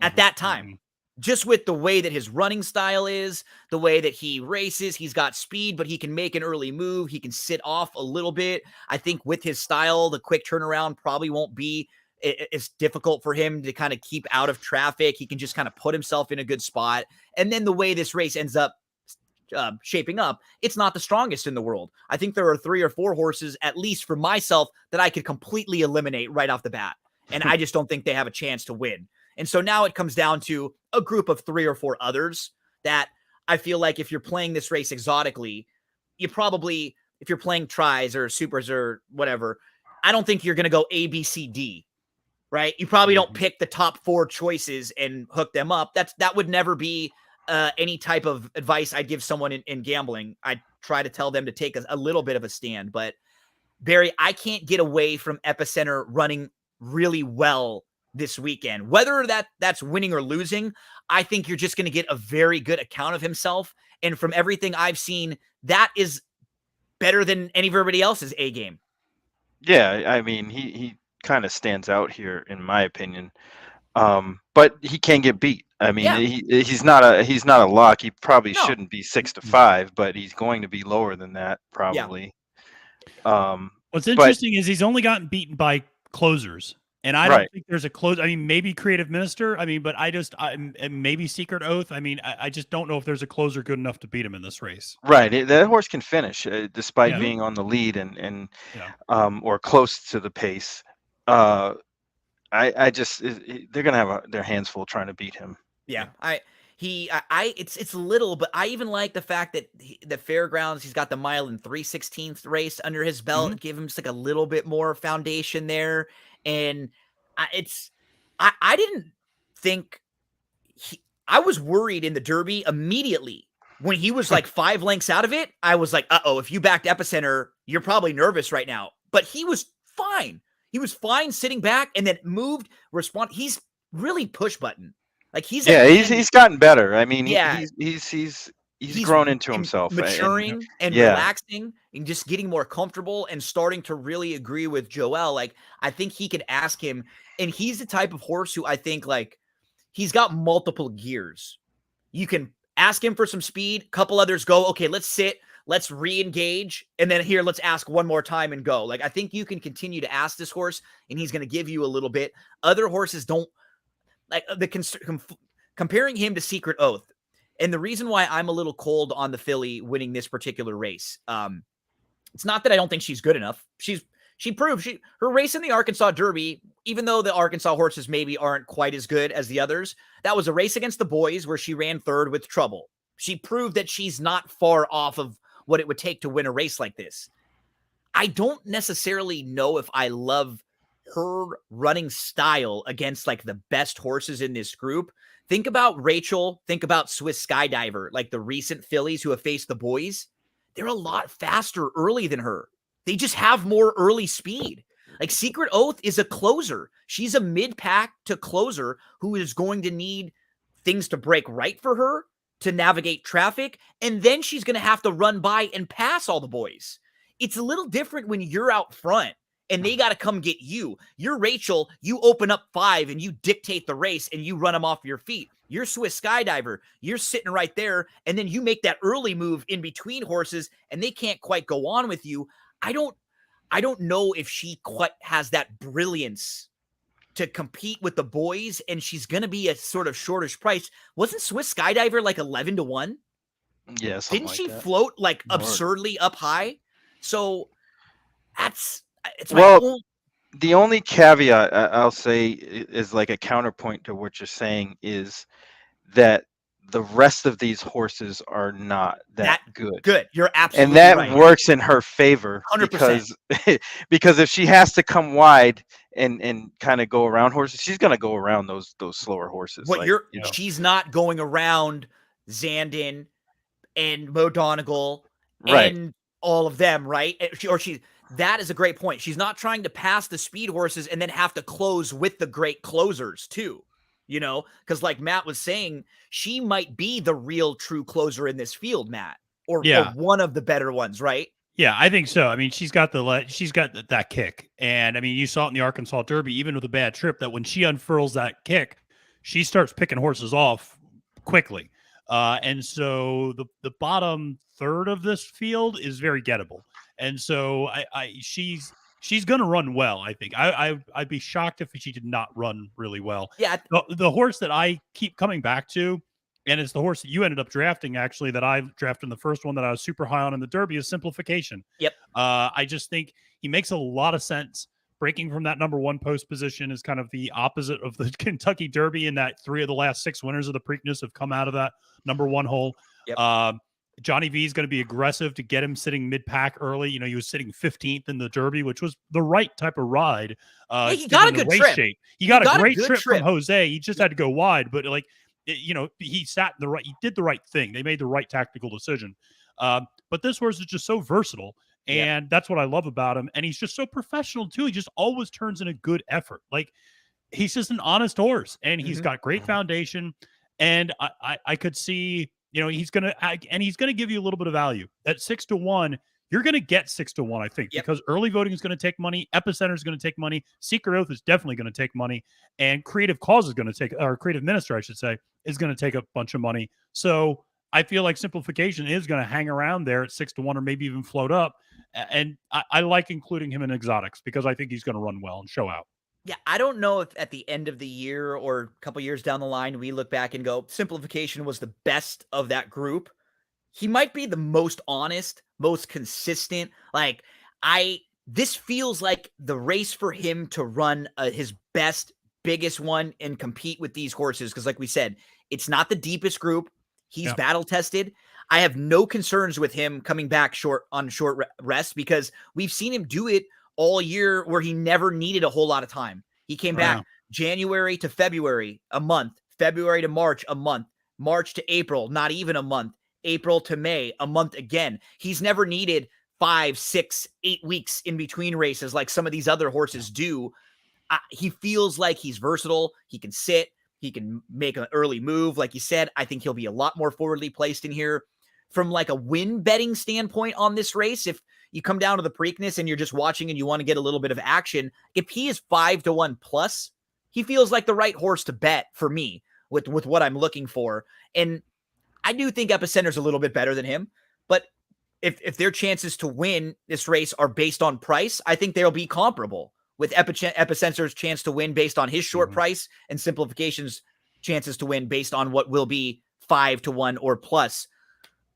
at that time. Just with the way that his running style is, the way that he races, he's got speed, but he can make an early move. He can sit off a little bit. I think with his style, the quick turnaround probably won't be as difficult for him to kind of keep out of traffic. He can just kind of put himself in a good spot. And then the way this race ends up shaping up, it's not the strongest in the world. I think there are 3 or 4 horses, at least for myself, that I could completely eliminate right off the bat. And I just don't think they have a chance to win. And so now it comes down to a group of 3 or 4 others that I feel like if you're playing this race exotically, you probably, if you're playing tries or supers or whatever, I don't think you're going to go A, B, C, D, right? You probably don't pick the top 4 choices and hook them up. That would never be any type of advice I'd give someone in gambling. I'd try to tell them to take a little bit of a stand. But Barry, I can't get away from Epicenter running really well this weekend. Whether that's winning or losing, I think you're just going to get a very good account of himself. And from everything I've seen, that is better than everybody else's A game. Yeah, I mean, he kind of stands out here in my opinion. But he can get beat. I mean, he's not a lock. He probably shouldn't be 6-5, but he's going to be lower than that probably. What's interesting is he's only gotten beaten by closers. And I don't think there's a close. I mean, maybe Creative Minister. I mean, but maybe Secret Oath. I mean, I just don't know if there's a closer good enough to beat him in this race. Right. That horse can finish despite being on the lead and or close to the pace. I just they're gonna have their hands full trying to beat him. Yeah, it's little, but I even like the fact that the Fairgrounds, he's got the mile and 3/16 race under his belt, give him just like a little bit more foundation there. And I didn't think I was worried in the Derby immediately when he was like 5 lengths out of it. I was like, if you backed Epicenter, you're probably nervous right now. But he was fine. He was fine sitting back and then moved, respond. He's really push button. Like he's gotten better. I mean, he's grown into himself, maturing and relaxing and just getting more comfortable and starting to really agree with Joel. Like, I think he could ask him, and he's the type of horse who I think like he's got multiple gears. You can ask him for some speed, couple others go, okay, let's sit, let's re-engage, and then here, let's ask one more time and go. Like, I think you can continue to ask this horse, and he's going to give you a little bit. Other horses don't, like comparing him to Secret Oath. And the reason why I'm a little cold on the filly winning this particular race, it's not that I don't think she's good enough. She proved her race in the Arkansas Derby, even though the Arkansas horses maybe aren't quite as good as the others, that was a race against the boys where she ran 3rd with trouble. She proved that she's not far off of what it would take to win a race like this. I don't necessarily know if I love her running style against like the best horses in this group. Think about Rachel. Think about Swiss Skydiver, like the recent fillies who have faced the boys. They're a lot faster early than her. They just have more early speed. Like Secret Oath is a closer. She's a mid-pack to closer who is going to need things to break right for her to navigate traffic. And then she's going to have to run by and pass all the boys. It's a little different when you're out front and they got to come get you. You're Rachel, you open up 5 and you dictate the race and you run them off your feet. You're Swiss Skydiver, you're sitting right there, and then you make that early move in between horses and they can't quite go on with you. I don't know if she quite has that brilliance to compete with the boys, and she's going to be a sort of shortish price. Wasn't Swiss Skydiver like 11-1? Yeah, something Didn't like she that. float like Lord. absurdly up high? So it's my Well, own. the only caveat I'll say is like a counterpoint to what you're saying is that the rest of these horses are not that good. Good. You're And absolutely that right. works in her favor 100%. because if she has to come wide and kind of go around horses, she's gonna go around those slower horses. What Like, you know, she's not going around Zandon and Mo Donegal right. and all of them, right? That is a great point. She's not trying to pass the speed horses and then have to close with the great closers too. Because like Matt was saying, she might be the real true closer in this field, Matt, or one of the better ones, right? Yeah, I think so. I mean, she's got that kick, and I mean, you saw it in the Arkansas Derby, even with a bad trip, that when she unfurls that kick, she starts picking horses off quickly. And so the bottom third of this field is very gettable, and so she's going to run well. I think I'd be shocked if she did not run really well. Yeah, the horse that I keep coming back to. And it's the horse that you ended up drafting, actually, that I drafted in the first one that I was super high on in the Derby is Simplification. Yep. I just think he makes a lot of sense. Breaking from that number one post position is kind of the opposite of the Kentucky Derby in that 3 of the last 6 winners of the Preakness have come out of that number one hole. Yep. Johnny V is going to be aggressive to get him sitting mid-pack early. He was sitting 15th in the Derby, which was the right type of ride. He got a good trip. Shape. He got a great trip from Jose. He just had to go wide, but he sat in the right. He did the right thing. They made the right tactical decision. But this horse is just so versatile, and that's what I love about him. And he's just so professional too. He just always turns in a good effort. Like he's just an honest horse, and he's got great foundation. And I could see, he's gonna give you a little bit of value at 6-1. You're going to get 6-1, I think, because early voting is going to take money. Epicenter is going to take money. Secret Oath is definitely going to take money. And Creative Cause is going to take, or Creative Minister, I should say, is going to take a bunch of money. So I feel like Simplification is going to hang around there at 6-1 or maybe even float up. And I like including him in exotics because I think he's going to run well and show out. Yeah, I don't know if at the end of the year or a couple years down the line, we look back and go, Simplification was the best of that group. He might be the most honest, most consistent. This feels like the race for him to run his best, biggest one and compete with these horses. Because like we said, it's not the deepest group. He's battle tested. I have no concerns with him coming back on short rest because we've seen him do it all year where he never needed a whole lot of time. He came back January to February, a month, February to March, a month, March to April, not even a month. April to May, a month again. He's never needed 5, 6, 8 weeks in between races like some of these other horses do. He feels like he's versatile. He can sit. He can make an early move. Like you said, I think he'll be a lot more forwardly placed in here. From like a win betting standpoint on this race, if you come down to the Preakness and you're just watching and you want to get a little bit of action, if he is 5-1 plus, he feels like the right horse to bet for me with what I'm looking for. And I do think Epicenter's a little bit better than him, but if their chances to win this race are based on price, I think they'll be comparable with Epicenter's chance to win based on his short price and Simplification's chances to win based on what will be 5-1 or plus.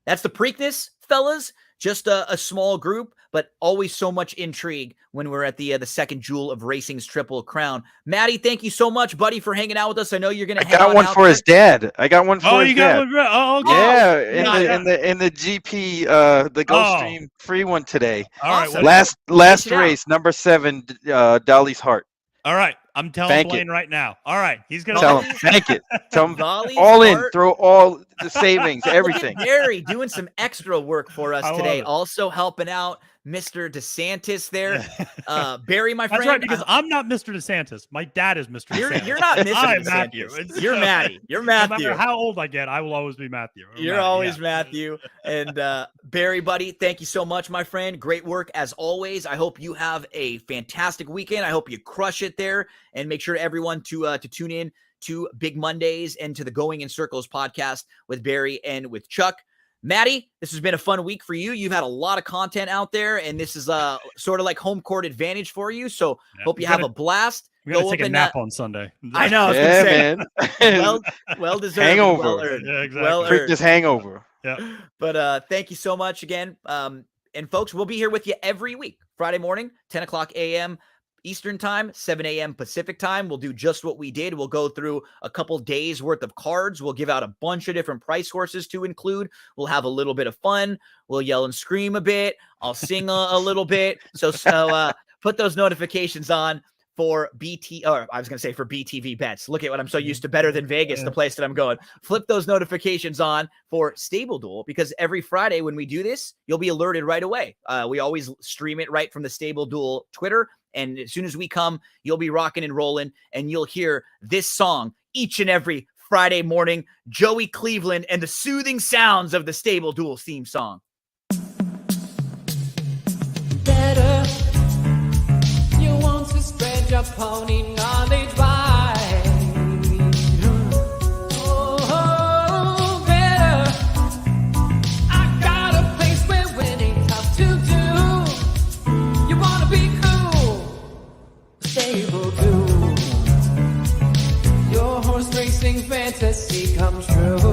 That's the Preakness, fellas. Just a small group, but always so much intrigue when we're at the second jewel of racing's Triple Crown. Matty, thank you so much, buddy, for hanging out with us. I know you're going to. I got one for his dad. I got one for his dad. Oh, okay. Yeah, in the GP, the Gulfstream free one today. All right, last race, number 7, Dolly's Heart. All right, I'm telling Blaine right now. All right, he's gonna tell him. Thank it. Tell him all in. Throw all the savings, everything. Barry doing some extra work for us today. Also helping out Mr. DeSantis there. Barry, my friend. That's right, because I'm not Mr. DeSantis. My dad is Mr. DeSantis. You're not Mr. I'm DeSantis. Matthew. You're Matty. You're Matthew. No matter how old I get, I will always be Matthew. You're always Matthew. And Barry, buddy, thank you so much, my friend. Great work as always. I hope you have a fantastic weekend. I hope you crush it there. And make sure everyone to tune in to Big Mondays and to the Going in Circles podcast with Barry and with Chuck. Matty, this has been a fun week for you. You've had a lot of content out there, and this is sort of like home court advantage for you. So hope you have a blast. We're going to take a nap on Sunday. I know. Yeah, man. well deserved. Hangover. Well earned. Yeah, exactly. Well earned. Preakness hangover. Yeah. But thank you so much again. And folks, we'll be here with you every week, Friday morning, 10 o'clock a.m. Eastern time, 7 a.m. Pacific time. We'll do just what we did. We'll go through a couple days worth of cards. We'll give out a bunch of different price horses to include. We'll have a little bit of fun. We'll yell and scream a bit. I'll sing a little bit. So put those notifications on for for BTV bets. Look at what I'm so used to, Better Than Vegas, the place that I'm going. Flip those notifications on for Stable Duel, because every Friday when we do this, you'll be alerted right away. We always stream it right from the Stable Duel Twitter. And as soon as we come, you'll be rocking and rolling, and you'll hear this song each and every Friday morning. Joey Cleveland and the soothing sounds of the Stable Duel theme song. Better. You want to spread your pony knowledge wide. Oh, better. I got a place where winning tough to do. You wanna be cool, stable too. Your horse racing fantasy come true.